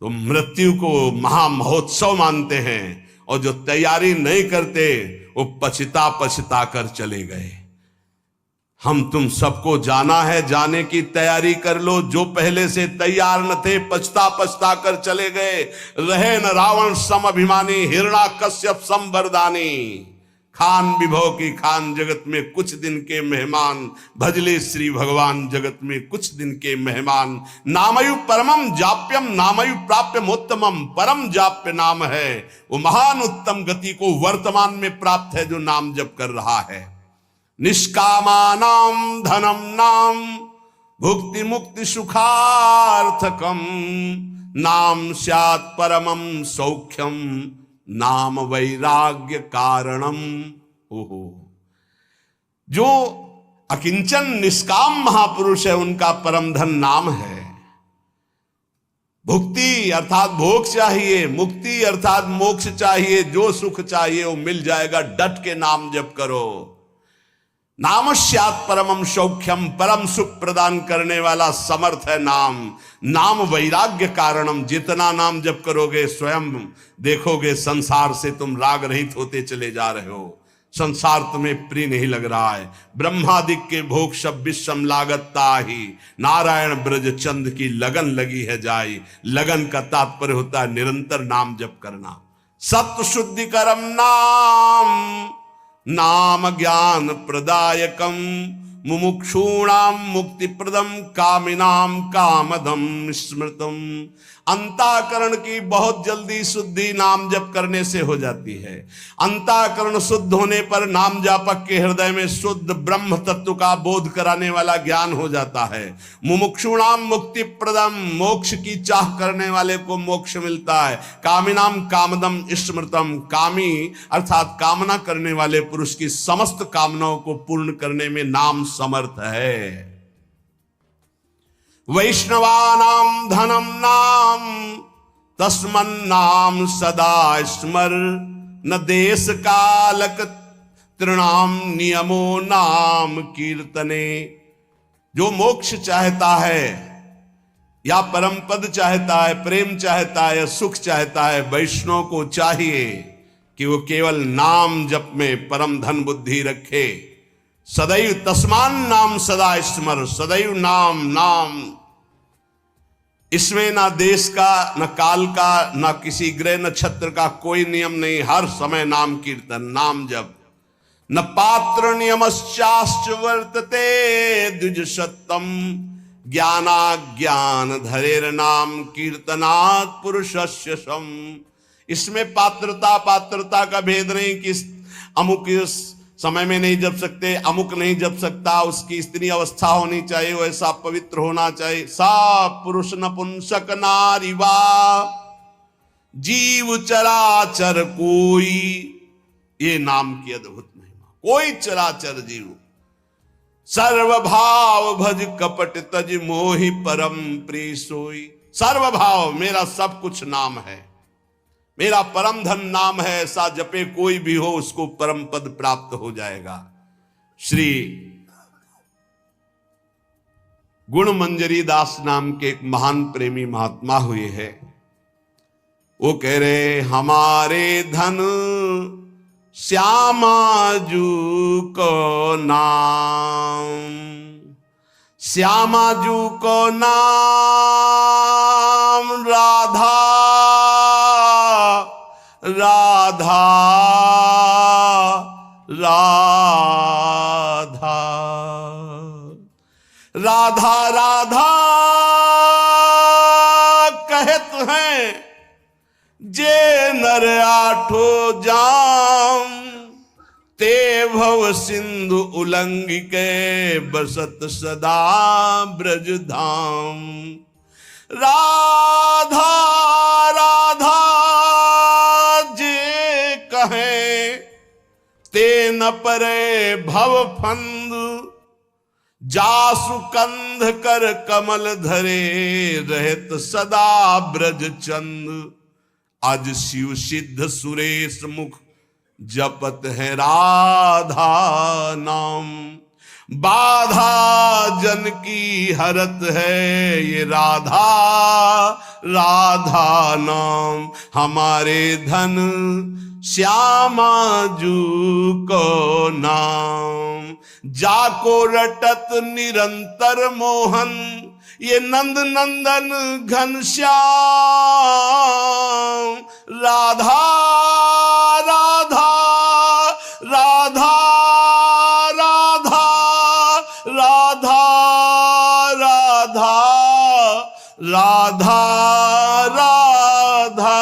तो मृत्यु को महामहोत्सव मानते हैं, और जो तैयारी नहीं करते वो पछता पछता कर चले गए। हम तुम सबको जाना है, जाने की तैयारी कर लो। जो पहले से तैयार न थे पछता पछता कर चले गए। रहे न रावण सम अभिमानी, हिरणा कश्यप सम वरदानी। खान विभव की खान, जगत में कुछ दिन के मेहमान, भजले श्री भगवान जगत में कुछ दिन के मेहमान। नामयु परमम जाप्यम, नामयु प्राप्यमोत्तमम, परम जाप्य नाम है वो महान उत्तम गति को वर्तमान में प्राप्त है जो नाम जप कर रहा है। निष्कामानाम धनम नाम, भुक्ति मुक्ति सुखार्थकम, नाम स्यात् परमम सौख्यम, नाम वैराग्य कारणम। ओहो, जो अकिंचन निष्काम महापुरुष है उनका परम धन नाम है। भुक्ति अर्थात भोग चाहिए, मुक्ति अर्थात मोक्ष चाहिए, जो सुख चाहिए वो मिल जाएगा, डट के नाम जप करो। नाम स्यात् परमम सौख्यम, परम सुख प्रदान करने वाला समर्थ है नाम। नाम वैराग्य कारणम, जितना नाम जप करोगे स्वयं देखोगे संसार से तुम राग रहित होते चले जा रहे हो। संसार तुम्हें प्रिय नहीं लग रहा है। ब्रह्मादिक के भोग सब विषम लागता ही, नारायण ब्रज चंद की लगन लगी है जाई। लगन का तात्पर्य होता है निरंतर नाम जप करना। सत्य शुद्धिकरम नाम, नाम ज्ञान प्रदायकम, मुमुक्षूणाम मुक्ति प्रदम, कामिनाम कामदम स्मृतम। अंतःकरण की बहुत जल्दी शुद्धि नाम जप करने से हो जाती है। अंतःकरण शुद्ध होने पर नाम जापक के हृदय में शुद्ध ब्रह्म तत्व का बोध कराने वाला ज्ञान हो जाता है। मुमुक्षुणाम मुक्ति प्रदम, मोक्ष की चाह करने वाले को मोक्ष मिलता है। कामिनाम कामदम स्मृतम, कामी अर्थात कामना करने वाले पुरुष की समस्त कामनाओं को पूर्ण करने में नाम समर्थ है। वैष्णवानाम धनम नाम, तस्मन्नाम सदा स्मर, न देश कालक तृणाम नियमो नाम कीर्तने। जो मोक्ष चाहता है या परम पद चाहता है, प्रेम चाहता है या सुख चाहता है, वैष्णव को चाहिए कि वो केवल नाम जप में परम धन बुद्धि रखे। सदैव तस्मान नाम सदा स्मर, सदैव नाम नाम। इसमें ना देश का, न काल का, न किसी ग्रह नक्षत्र का कोई नियम नहीं। हर समय नाम कीर्तन, नाम जप। न पात्र नियमश्चाश्च वर्तते द्विज सत्तम, ज्ञानाज्ञान धरेर नाम कीर्तनात् पुरुषस्य सम। इसमें पात्रता का भेद नहीं कि अमुक समय में नहीं जप सकते, अमुक नहीं जप सकता, उसकी स्त्री अवस्था होनी चाहिए, वैसा पवित्र होना चाहिए। सा पुरुष नपुंसक नारी वा, जीव चराचर कोई, ये नाम की अद्भुत महिमा। कोई चराचर जीव, सर्वभाव भज कपट तज मोहि परम प्रिय सोई। सर्वभाव, मेरा सब कुछ नाम है, मेरा परम धन नाम है। ऐसा जपे कोई भी हो उसको परम पद प्राप्त हो जाएगा। श्री गुण मंजरी दास नाम के एक महान प्रेमी महात्मा हुए हैं। वो कह रहे, हमारे धन श्यामाजू को नाम, श्यामाजू को नाम, राधा राधा राधा राधा राधा कहत हैं जे नर आठो जाम, ते भव सिंधु उलंघ के बसत सदा ब्रज धाम। राधा राधा ते न परे भव फंद, जासु कंध कर कमल धरे, रहत सदा ब्रज चंद। आज शिव सिद्ध सुरेश मुख जपत है राधा नाम। बाधा जन की हरत है ये राधा राधा नाम। हमारे धन श्यामा जू को नाम। जाको रटत निरंतर मोहन ये नंद नंदन घनश्याम। राधा राधा राधा राधा राधा राधा राधा राधा।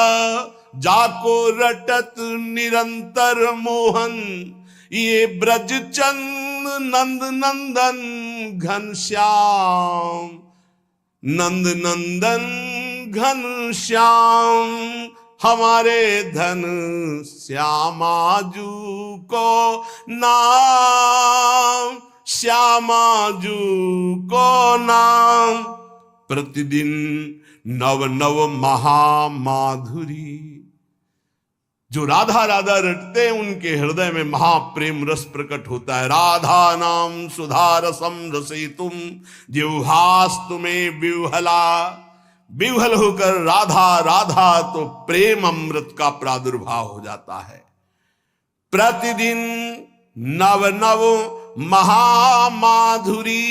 जाको रटत निरंतर मोहन ये ब्रज चंद नंद नंदन घनश्याम। नंद नंदन घनश्याम। हमारे धन श्यामाजू को नाम। श्यामाजू को नाम। प्रतिदिन नव नव महामाधुरी। जो राधा राधा रटते हैं उनके हृदय में महाप्रेम रस प्रकट होता है। राधा नाम सुधा रसम रसयितुम जिह्वास तुम्हें विह्वला। विह्वल होकर राधा राधा तो प्रेम अमृत का प्रादुर्भाव हो जाता है। प्रतिदिन नव नव महामाधुरी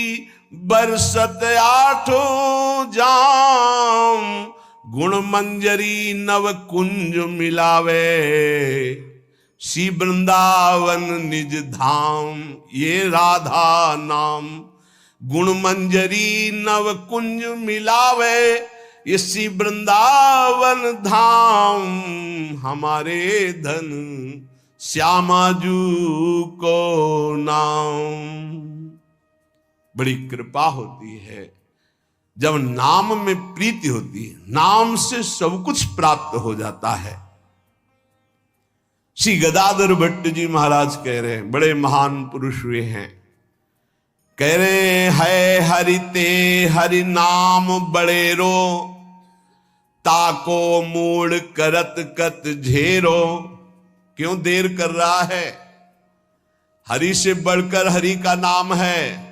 बरसत आठों जाम। गुण मंजरी नव कुंज मिलावे श्री वृंदावन निज धाम। ये राधा नाम गुण मंजरी नव कुंज मिलावे ये श्री वृंदावन धाम। हमारे धन श्यामाजू को नाम। बड़ी कृपा होती है जब नाम में प्रीति होती है। नाम से सब कुछ प्राप्त हो जाता है। श्री गदाधर भट्ट जी महाराज कह रहे हैं, बड़े महान पुरुष हुए हैं, कह रहे है हरिते हरि नाम बड़ेरो ताको मूड करत कत झेरो। क्यों देर कर रहा है? हरि से बढ़कर हरि का नाम है।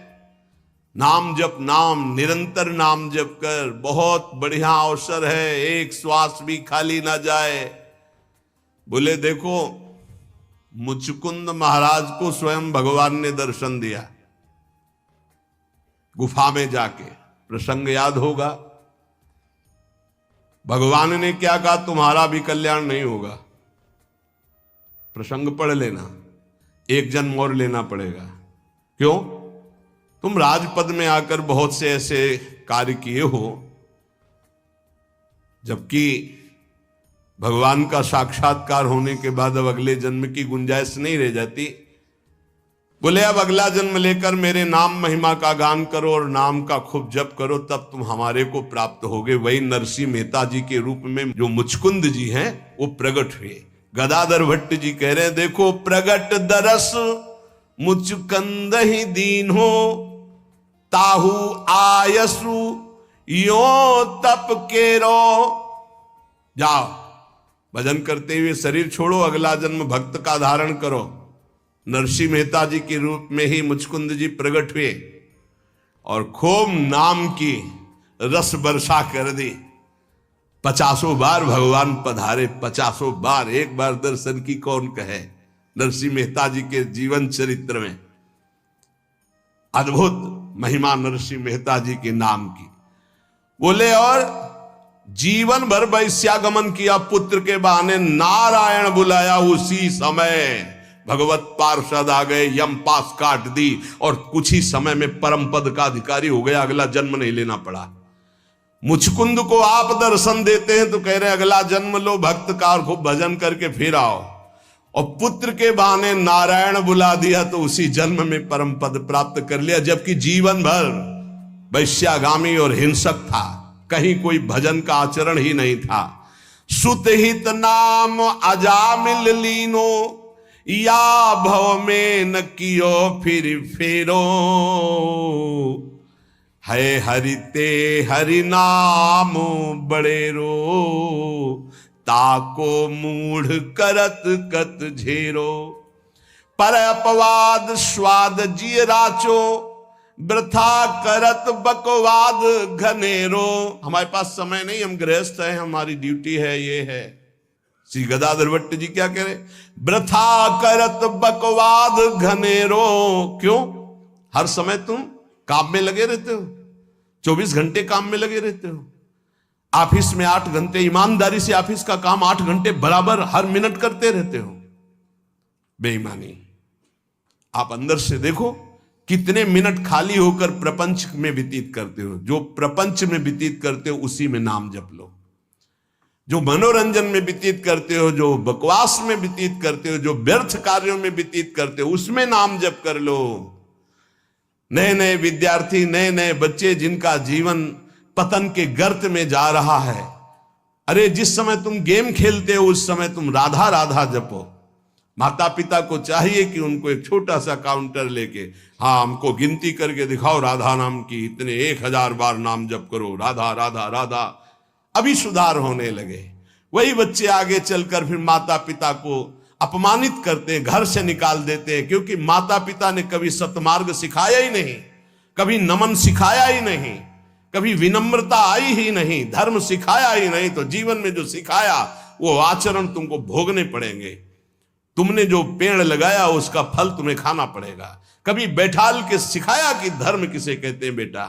नाम जप, नाम निरंतर नाम जप कर बहुत बढ़िया अवसर है, एक श्वास भी खाली ना जाए। बोले देखो मुचकुंद महाराज को स्वयं भगवान ने दर्शन दिया गुफा में जाके, प्रसंग याद होगा। भगवान ने क्या कहा? तुम्हारा भी कल्याण नहीं होगा। प्रसंग पढ़ लेना, एक जन्म और लेना पड़ेगा। क्यों? तुम राजपद में आकर बहुत से ऐसे कार्य किए हो, जबकि भगवान का साक्षात्कार होने के बाद अब अगले जन्म की गुंजाइश नहीं रह जाती। बोले अब अगला जन्म लेकर मेरे नाम महिमा का गान करो और नाम का खूब जप करो, तब तुम हमारे को प्राप्त होगे। वही नरसिंह मेहता जी के रूप में जो मुचकुंद जी हैं वो प्रकट हुए। गदाधर भट्ट जी कह रहे हैं देखो प्रगट दरस मुचकंद ही दीन हो ताहू आयसु यो तप केरो। जाओ भजन करते हुए शरीर छोड़ो, अगला जन्म भक्त का धारण करो। नरसिंह मेहता जी के रूप में ही मुचकुंद जी प्रकट हुए और खूब नाम की रस वर्षा कर दी। 50 बार भगवान पधारे, 50 बार। एक बार दर्शन की कौन कहे? नरसिंह मेहता जी के जीवन चरित्र में अद्भुत महिमा नरसिंह मेहता जी के नाम की। बोले और जीवन भर वैश्यागमन किया, पुत्र के बहाने नारायण बुलाया, उसी समय भगवत पार्षद आ गए, यम पास काट दी और कुछ ही समय में परम पद का अधिकारी हो गया। अगला जन्म नहीं लेना पड़ा। मुचकुंद को आप दर्शन देते हैं तो कह रहे अगला जन्म लो, भक्त का और खूब भजन करके फिर आओ। और पुत्र के बहाने नारायण बुला दिया तो उसी जन्म में परम पद प्राप्त कर लिया, जबकि जीवन भर वैश्यागामी और हिंसक था, कहीं कोई भजन का आचरण ही नहीं था। सुतहित नाम अजामिल लीनो या भव में न कियो फिर फेरो। है हरिते हरि नाम बड़ेरो ताको मूढ़ करत कत झेरो, पर अपवाद स्वाद जिय राचो, वृथा करत बकवाद घनेरो। हमारे पास समय नहीं, हम गृहस्थ हैं, हमारी ड्यूटी है, ये है। श्री गदाधर भट्ट जी क्या कह रहे? वृथा करत बकवाद घनेरो। क्यों? हर समय तुम काम में लगे रहते हो, 24 घंटे काम में लगे रहते हो। ऑफिस में 8 घंटे ईमानदारी से ऑफिस का काम 8 घंटे बराबर हर मिनट करते रहते हो। बेईमानी। आप अंदर से देखो कितने मिनट खाली होकर प्रपंच में व्यतीत करते हो। जो प्रपंच में व्यतीत करते हो उसी में नाम जप लो। जो मनोरंजन में व्यतीत करते हो, जो बकवास में व्यतीत करते हो, जो व्यर्थ कार्यों में व्यतीत करते हो, उसमें नाम जप कर लो। नए नए विद्यार्थी, नए नए बच्चे जिनका जीवन पतन के गर्त में जा रहा है, अरे जिस समय तुम गेम खेलते हो उस समय तुम राधा राधा जपो। माता पिता को चाहिए कि उनको एक छोटा सा काउंटर लेके, हाँ हमको गिनती करके दिखाओ राधा नाम की, इतने 1000 बार नाम जप करो, राधा राधा राधा। अभी सुधार होने लगे। वही बच्चे आगे चलकर फिर माता पिता को अपमानित करते हैं, घर से निकाल देते हैं, क्योंकि माता पिता ने कभी सतमार्ग सिखाया ही नहीं, कभी नमन सिखाया ही नहीं, कभी विनम्रता आई ही नहीं, धर्म सिखाया ही नहीं। तो जीवन में जो सिखाया वो आचरण तुमको भोगने पड़ेंगे। तुमने जो पेड़ लगाया उसका फल तुम्हें खाना पड़ेगा। कभी बैठाल के सिखाया कि धर्म किसे कहते हैं बेटा,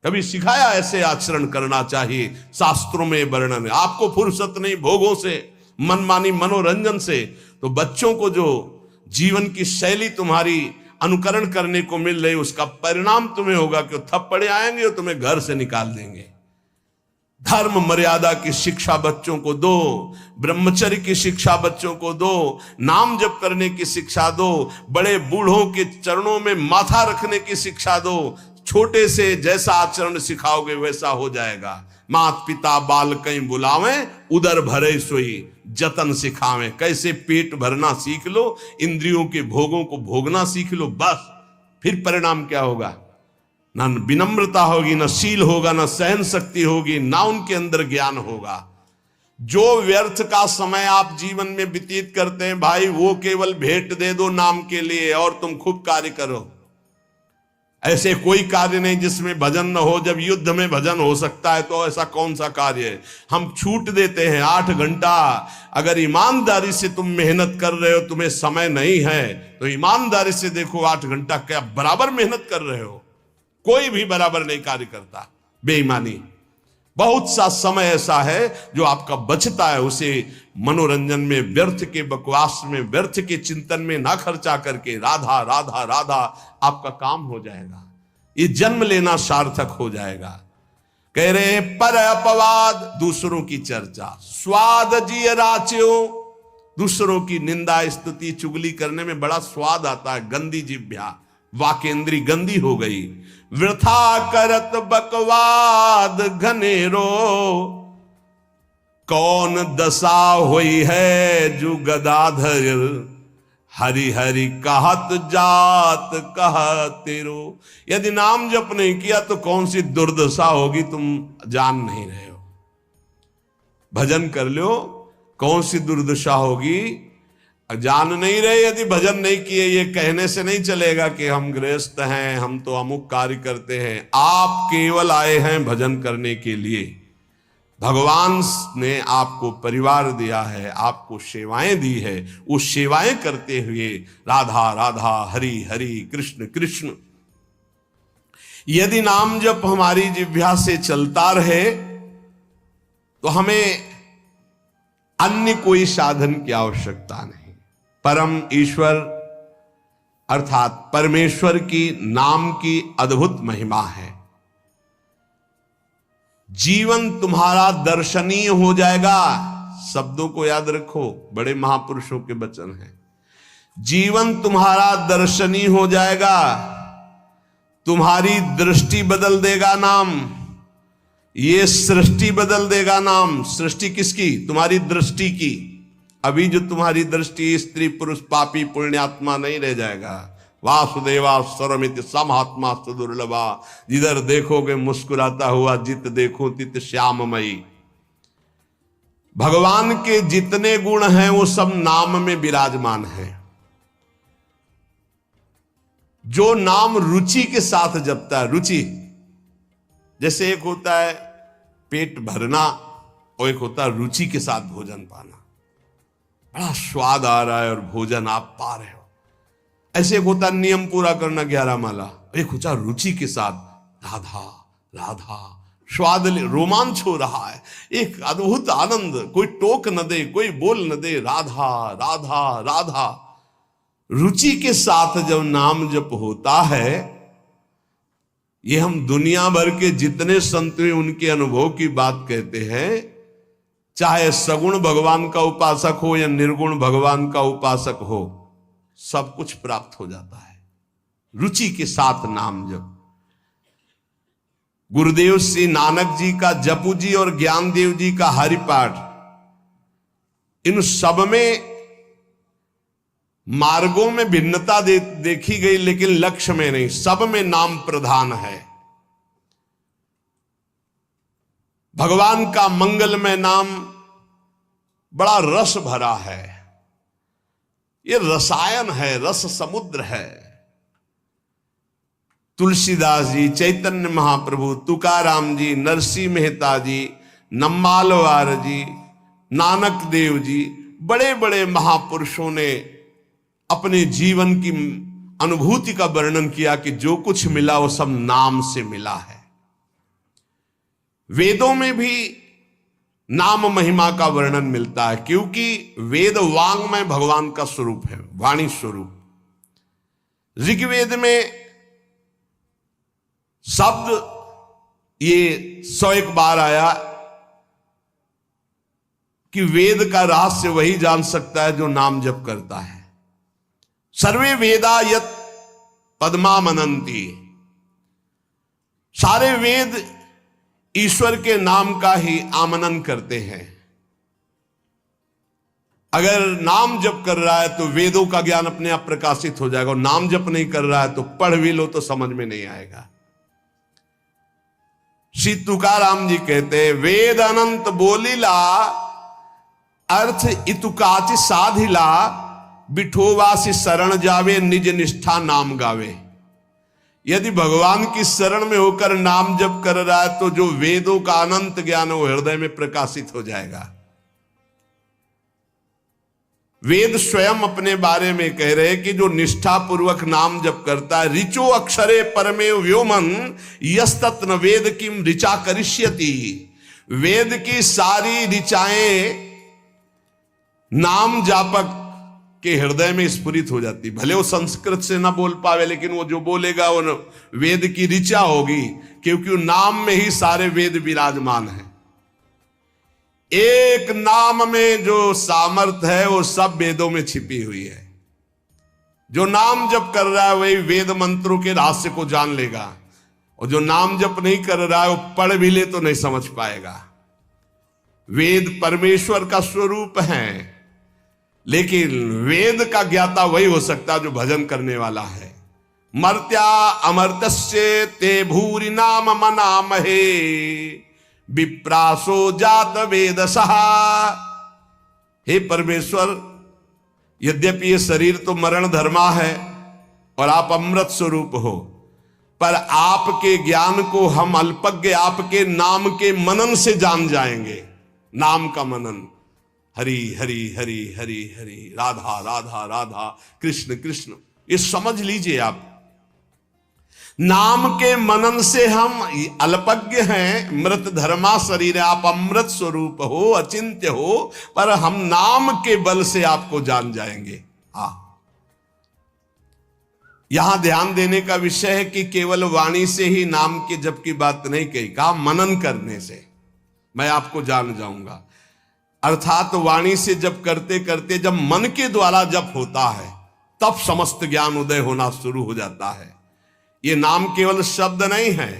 कभी सिखाया ऐसे आचरण करना चाहिए, शास्त्रों में वर्णन है। आपको फुर्सत नहीं भोगों से, मनमानी मनोरंजन से, तो बच्चों को जो जीवन की शैली तुम्हारी अनुकरण करने को मिल रही उसका परिणाम तुम्हें होगा कि थप्पड़े आएंगे और तुम्हें घर से निकाल देंगे। धर्म मर्यादा की शिक्षा बच्चों को दो, ब्रह्मचर्य की शिक्षा बच्चों को दो, नाम जप करने की शिक्षा दो, बड़े बूढ़ों के चरणों में माथा रखने की शिक्षा दो। छोटे से जैसा आचरण सिखाओगे वैसा हो जाएगा। मात पिता बाल कहीं बुलावें, उदर भरे सोई जतन सिखावें। कैसे पेट भरना सीख लो, इंद्रियों के भोगों को भोगना सीख लो, बस फिर परिणाम क्या होगा? ना विनम्रता होगी, ना शील होगा, ना सहन शक्ति होगी, ना उनके अंदर ज्ञान होगा। जो व्यर्थ का समय आप जीवन में व्यतीत करते हैं भाई, वो केवल भेंट दे दो नाम के लिए और तुम खूब कार्य करो। ऐसे कोई कार्य नहीं जिसमें भजन न हो। जब युद्ध में भजन हो सकता है तो ऐसा कौन सा कार्य है? हम छूट देते हैं 8 घंटा। अगर ईमानदारी से तुम मेहनत कर रहे हो, तुम्हें समय नहीं है तो ईमानदारी से देखो 8 घंटा क्या बराबर मेहनत कर रहे हो? कोई भी बराबर नहीं कार्य करता। बेईमानी। बहुत सा समय ऐसा है जो आपका बचता है, उसे मनोरंजन में, व्यर्थ के बकवास में, व्यर्थ के चिंतन में ना खर्चा करके राधा राधा राधा आपका काम हो जाएगा। ये जन्म लेना सार्थक हो जाएगा। कह रहे हैं पर अपवाद, दूसरों की चर्चा, स्वाद जिय राच्यो, दूसरों की निंदा स्तुति चुगली करने में बड़ा स्वाद आता है। गंदी जिह्वा, वाकेंद्री गंदी हो गई। वृथा करत बकवाद घनेरो, कौन दशा हुई है जो गदाधर, हरि हरि कहत जात कहतेरो। यदि नाम जप नहीं किया तो कौन सी दुर्दशा होगी तुम जान नहीं रहे हो। भजन कर लो, कौन सी दुर्दशा होगी जान नहीं रहे। यदि भजन नहीं किए, ये कहने से नहीं चलेगा कि हम गृहस्थ हैं, हम तो अमुक कार्य करते हैं। आप केवल आए हैं भजन करने के लिए। भगवान ने आपको परिवार दिया है, आपको सेवाएं दी है, वो सेवाएं करते हुए राधा राधा हरि हरि कृष्ण कृष्ण। यदि नाम जप हमारी जिह्वा से चलता रहे तो हमें अन्य कोई साधन की आवश्यकता नहीं। परम ईश्वर अर्थात परमेश्वर की नाम की अद्भुत महिमा है। जीवन तुम्हारा दर्शनीय हो जाएगा। शब्दों को याद रखो, बड़े महापुरुषों के वचन हैं। जीवन तुम्हारा दर्शनीय हो जाएगा, तुम्हारी दृष्टि बदल देगा नाम, ये सृष्टि बदल देगा नाम। सृष्टि किसकी? तुम्हारी दृष्टि की। अभी जो तुम्हारी दृष्टि स्त्री पुरुष पापी पुण्यात्मा नहीं रह जाएगा। वासुदेवा स्वरमित समात्मा सुदुर्लभा, जिधर देखोगे मुस्कुराता हुआ, जित देखो तित श्याममयी। भगवान के जितने गुण हैं वो सब नाम में विराजमान हैं। जो नाम रुचि के साथ जपता है, रुचि जैसे एक होता है पेट भरना और एक होता है रुचि के साथ भोजन पाना, बड़ा स्वाद आ रहा है और भोजन आप पा रहे हो। ऐसे एक होता है नियम पूरा करना 11 माला, एक होता है रुचि के साथ राधा राधा, स्वाद रोमांच हो रहा है, एक अद्भुत आनंद, कोई टोक न दे, कोई बोल न दे, राधा राधा राधा। रुचि के साथ जब नाम जप होता है, ये हम दुनिया भर के जितने संत हैं उनके अनुभव की बात कहते हैं, चाहे सगुण भगवान का उपासक हो या निर्गुण भगवान का उपासक हो, सब कुछ प्राप्त हो जाता है रुचि के साथ नाम जप। गुरुदेव श्री नानक जी का जपू जी और ज्ञानदेव जी का हरिपाठ, इन सब में मार्गों में भिन्नता देखी गई, लेकिन लक्ष्य में नहीं, सब में नाम प्रधान है। भगवान का मंगलमय नाम बड़ा रस भरा है, ये रसायन है, रस समुद्र है। तुलसीदास जी, चैतन्य महाप्रभु, तुकाराम जी, नरसिंह मेहता जी, नम्मालवार जी, नानक देव जी, बड़े बड़े महापुरुषों ने अपने जीवन की अनुभूति का वर्णन किया कि जो कुछ मिला वो सब नाम से मिला है। वेदों में भी नाम महिमा का वर्णन मिलता है, क्योंकि वेद वांग्मय भगवान का स्वरूप है, वाणी स्वरूप। ऋग्वेद में शब्द ये 101 बार आया कि वेद का रहस्य वही जान सकता है जो नाम जप करता है। सर्वे वेदा यत पद्मा मनंती, सारे वेद ईश्वर के नाम का ही आमनन करते हैं। अगर नाम जप कर रहा है तो वेदों का ज्ञान अपने आप प्रकाशित हो जाएगा, और नाम जप नहीं कर रहा है तो पढ़ भी लो तो समझ में नहीं आएगा। श्री तुकाराम जी कहते हैं, वेद अनंत बोलीला अर्थ इतुकाचि साधिला, बिठोवासी शरण जावे निज निष्ठा नाम गावे। यदि भगवान की शरण में होकर नाम जप कर रहा है तो जो वेदों का अनंत ज्ञान वो हृदय में प्रकाशित हो जाएगा। वेद स्वयं अपने बारे में कह रहे हैं कि जो निष्ठा पूर्वक नाम जप करता है, ऋचो अक्षरे परमे व्योमन यस्तत्न वेद किम ऋचा करिष्यति। वेद की सारी ऋचाएं नाम जापक के हृदय में स्फुरित हो जाती। भले वो संस्कृत से ना बोल पावे, लेकिन वो जो बोलेगा वो वेद की ऋचा होगी, क्योंकि नाम में ही सारे वेद विराजमान हैं। एक नाम में जो सामर्थ है वो सब वेदों में छिपी हुई है। जो नाम जप कर रहा है वही वेद मंत्रों के रहस्य को जान लेगा, और जो नाम जप नहीं कर रहा है वो पढ़ भी ले तो नहीं समझ पाएगा। वेद परमेश्वर का स्वरूप है, लेकिन वेद का ज्ञाता वही हो सकता जो भजन करने वाला है। मर्त्या अमर्त्य ते भूरि नाम मनामहे, विप्रासो जात वेदसहा। हे परमेश्वर, यद्यपि ये शरीर तो मरण धर्मा है और आप अमृत स्वरूप हो, पर आपके ज्ञान को हम अल्पज्ञ आपके नाम के मनन से जान जाएंगे। नाम का मनन, हरि हरि हरि हरि हरि, राधा राधा राधा, कृष्ण कृष्ण, ये समझ लीजिए आप। नाम के मनन से हम अल्पज्ञ हैं, मृत धर्मा शरीर है, आप अमृत स्वरूप हो, अचिंत्य हो, पर हम नाम के बल से आपको जान जाएंगे। यहां ध्यान देने का विषय है कि केवल वाणी से ही नाम के जप की बात नहीं कही, कहा मनन करने से मैं आपको जान जाऊंगा। अर्थात वाणी से जप करते करते जब मन के द्वारा जप होता है तब समस्त ज्ञान उदय होना शुरू हो जाता है। ये नाम केवल शब्द नहीं है,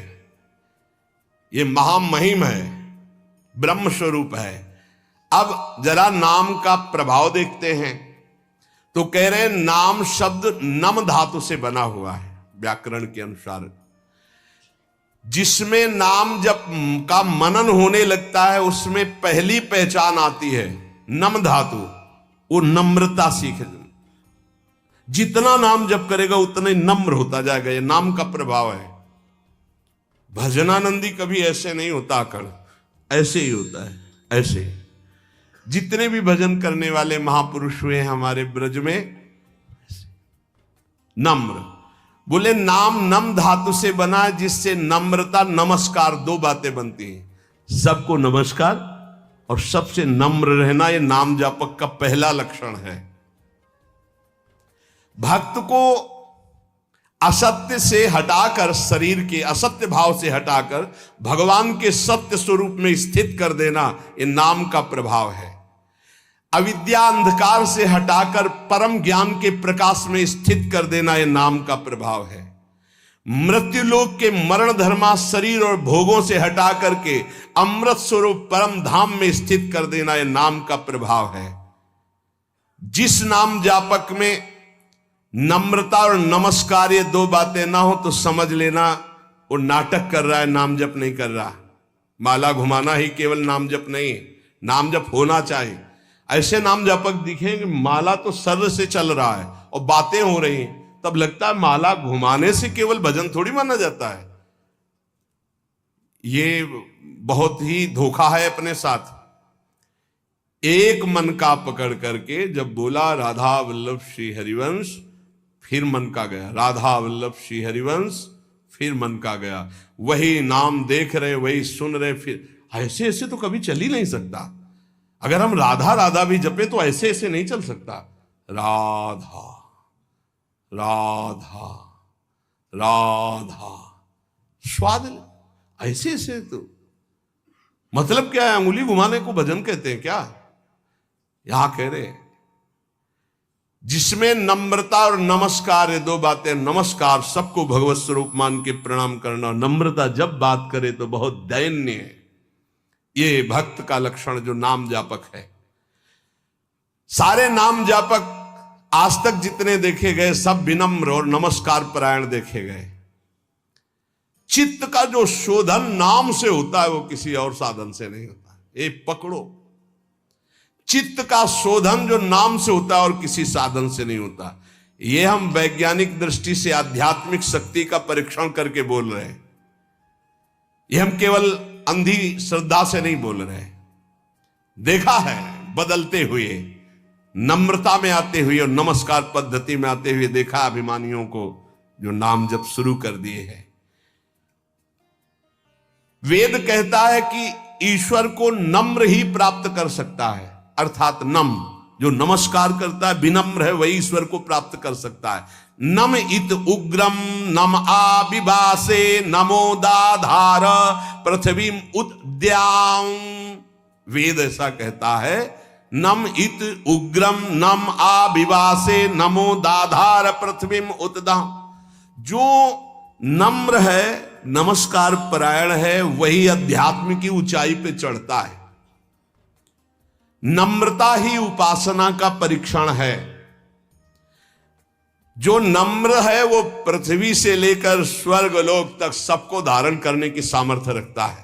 ये महामहिम है, ब्रह्म स्वरूप है। अब जरा नाम का प्रभाव देखते हैं तो कह रहे हैं नाम शब्द नम धातु से बना हुआ है व्याकरण के अनुसार। जिसमें नाम जप का मनन होने लगता है उसमें पहली पहचान आती है नम धातु। वो नम्रता सीखे, जितना नाम जप करेगा उतना ही नम्र होता जाएगा। ये नाम का प्रभाव है। भजनानंदी कभी ऐसे नहीं होता आकड़, ऐसे ही होता है। ऐसे जितने भी भजन करने वाले महापुरुष हुए हैं हमारे ब्रज में, नम्र। बोले नाम नम धातु से बना है, जिससे नम्रता नमस्कार दो बातें बनती हैं। सबको नमस्कार और सबसे नम्र रहना, यह नाम जापक का पहला लक्षण है। भक्त को असत्य से हटाकर, शरीर के असत्य भाव से हटाकर भगवान के सत्य स्वरूप में स्थित कर देना, यह नाम का प्रभाव है। अविद्या अंधकार से हटाकर परम ज्ञान के प्रकाश में स्थित कर देना, यह नाम का प्रभाव है। मृत्युलोक के मरण धर्मा शरीर और भोगों से हटा करके अमृत स्वरूप परम धाम में स्थित कर देना, यह नाम का प्रभाव है। जिस नाम जापक में नम्रता और नमस्कार ये दो बातें ना हो तो समझ लेना वो नाटक कर रहा है, नाम जप नहीं कर रहा। माला घुमाना ही केवल नाम जप नहीं है, नाम जप होना चाहिए। ऐसे नाम जापक दिखेंगे माला तो सर से चल रहा है और बातें हो रही हैं, तब लगता है माला घुमाने से केवल भजन थोड़ी माना जाता है। ये बहुत ही धोखा है अपने साथ। एक मन का पकड़ करके जब बोला राधा वल्लभ श्री हरिवंश, फिर मन का गया। राधा वल्लभ श्री हरिवंश, फिर मन का गया। वही नाम देख रहे, वही सुन रहे, फिर ऐसे ऐसे तो कभी चल ही नहीं सकता। अगर हम राधा राधा भी जपे तो ऐसे ऐसे नहीं चल सकता। राधा राधा राधा स्वाद ऐसे ऐसे तो मतलब क्या है? अंगुली घुमाने को भजन कहते हैं क्या? यहां कह रहे जिसमें नम्रता और नमस्कार ये दो बातें। नमस्कार सबको भगवत स्वरूप मान के प्रणाम करना, नम्रता जब बात करे तो बहुत दैन्य है। ये भक्त का लक्षण जो नाम जापक है। सारे नाम जापक आज तक जितने देखे गए सब विनम्र और नमस्कार परायण देखे गए। चित्त का जो शोधन नाम से होता है वो किसी और साधन से नहीं होता। ये पकड़ो, चित्त का शोधन जो नाम से होता है और किसी साधन से नहीं होता। ये हम वैज्ञानिक दृष्टि से आध्यात्मिक शक्ति का परीक्षण करके बोल रहे हैं। ये हम केवल अंधी श्रद्धा से नहीं बोल रहे। देखा है बदलते हुए, नम्रता में आते हुए और नमस्कार पद्धति में आते हुए देखा अभिमानियों को जो नाम जप शुरू कर दिए हैं। वेद कहता है कि ईश्वर को नम्र ही प्राप्त कर सकता है, अर्थात नम जो नमस्कार करता है, विनम्र है, वही ईश्वर को प्राप्त कर सकता है। नम इत उग्रम नम आविवासे नमोदाधार पृथ्वी उद्याम। वेद ऐसा कहता है, नम इत उग्रम नम आविवासे नमोदाधार पृथ्वी उद्याम। जो नम्र है, नमस्कार परायण है, वही अध्यात्म की ऊंचाई पे चढ़ता है। नम्रता ही उपासना का परीक्षण है। जो नम्र है वो पृथ्वी से लेकर स्वर्ग लोक तक सबको धारण करने की सामर्थ्य रखता है।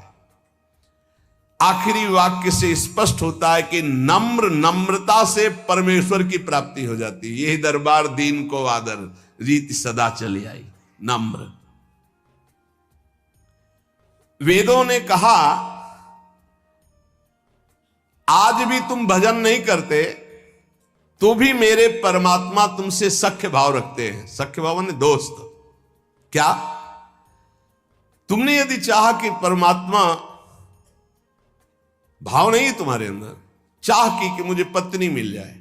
आखिरी वाक्य से स्पष्ट होता है कि नम्रता से परमेश्वर की प्राप्ति हो जाती है। यही दरबार दीन को आदर, रीति सदा चली आई। नम्र। वेदों ने कहा आज भी तुम भजन नहीं करते तो भी मेरे परमात्मा तुमसे सख्य भाव रखते हैं। सख्य भाव ने दोस्त। क्या तुमने यदि चाहा कि परमात्मा भाव नहीं तुम्हारे अंदर, चाह की मुझे पत्नी मिल जाए,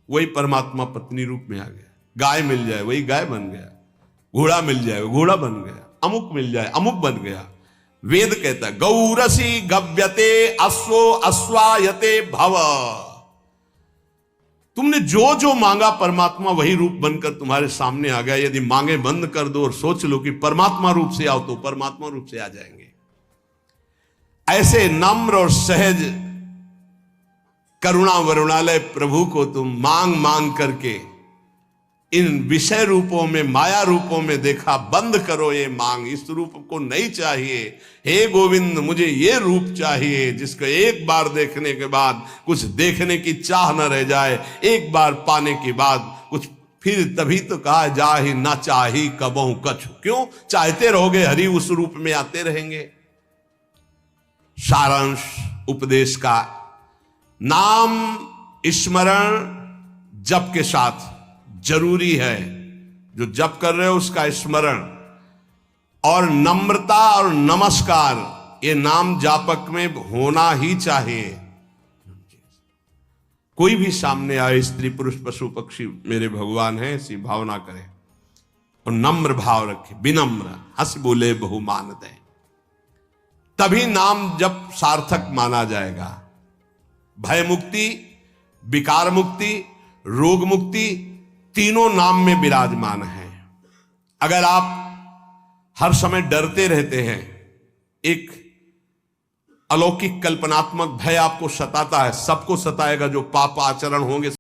वही परमात्मा पत्नी रूप में आ गया। गाय मिल जाए, वही गाय बन गया। घोड़ा मिल जाए, वो घोड़ा बन गया। अमुक मिल जाए, अमुक बन गया। वेद कहता है गौरसी गव्यते अश्वो अश्वायते भव। तुमने जो जो मांगा परमात्मा वही रूप बनकर तुम्हारे सामने आ गया। यदि मांगे बंद कर दो और सोच लो कि परमात्मा रूप से आओ तो परमात्मा रूप से आ जाएंगे। ऐसे नम्र और सहज करुणा वरुणालय प्रभु को तुम मांग मांग करके इन विषय रूपों में, माया रूपों में देखा। बंद करो ये मांग, इस रूप को नहीं चाहिए। हे गोविंद, मुझे ये रूप चाहिए जिसको एक बार देखने के बाद कुछ देखने की चाह न रह जाए, एक बार पाने के बाद कुछ। फिर तभी तो कहा, जा ही ना चाही कबहू कछु। क्यों? चाहते रहोगे हरि, उस रूप में आते रहेंगे। सारांश उपदेश का, नाम स्मरण जप के साथ जरूरी है। जो जप कर रहे हो उसका स्मरण, और नम्रता और नमस्कार, ये नाम जापक में होना ही चाहिए। कोई भी सामने आए, स्त्री पुरुष पशु पक्षी मेरे भगवान है, ऐसी भावना करे और नम्र भाव रखे, विनम्र, हंस बोले बहुमान दे, तभी नाम जब सार्थक माना जाएगा। भय मुक्ति, विकार मुक्ति, रोग मुक्ति, तीनों नाम में विराजमान है। अगर आप हर समय डरते रहते हैं, एक अलौकिक कल्पनात्मक भय आपको सताता है, सबको सताएगा, जो पाप आचरण होंगे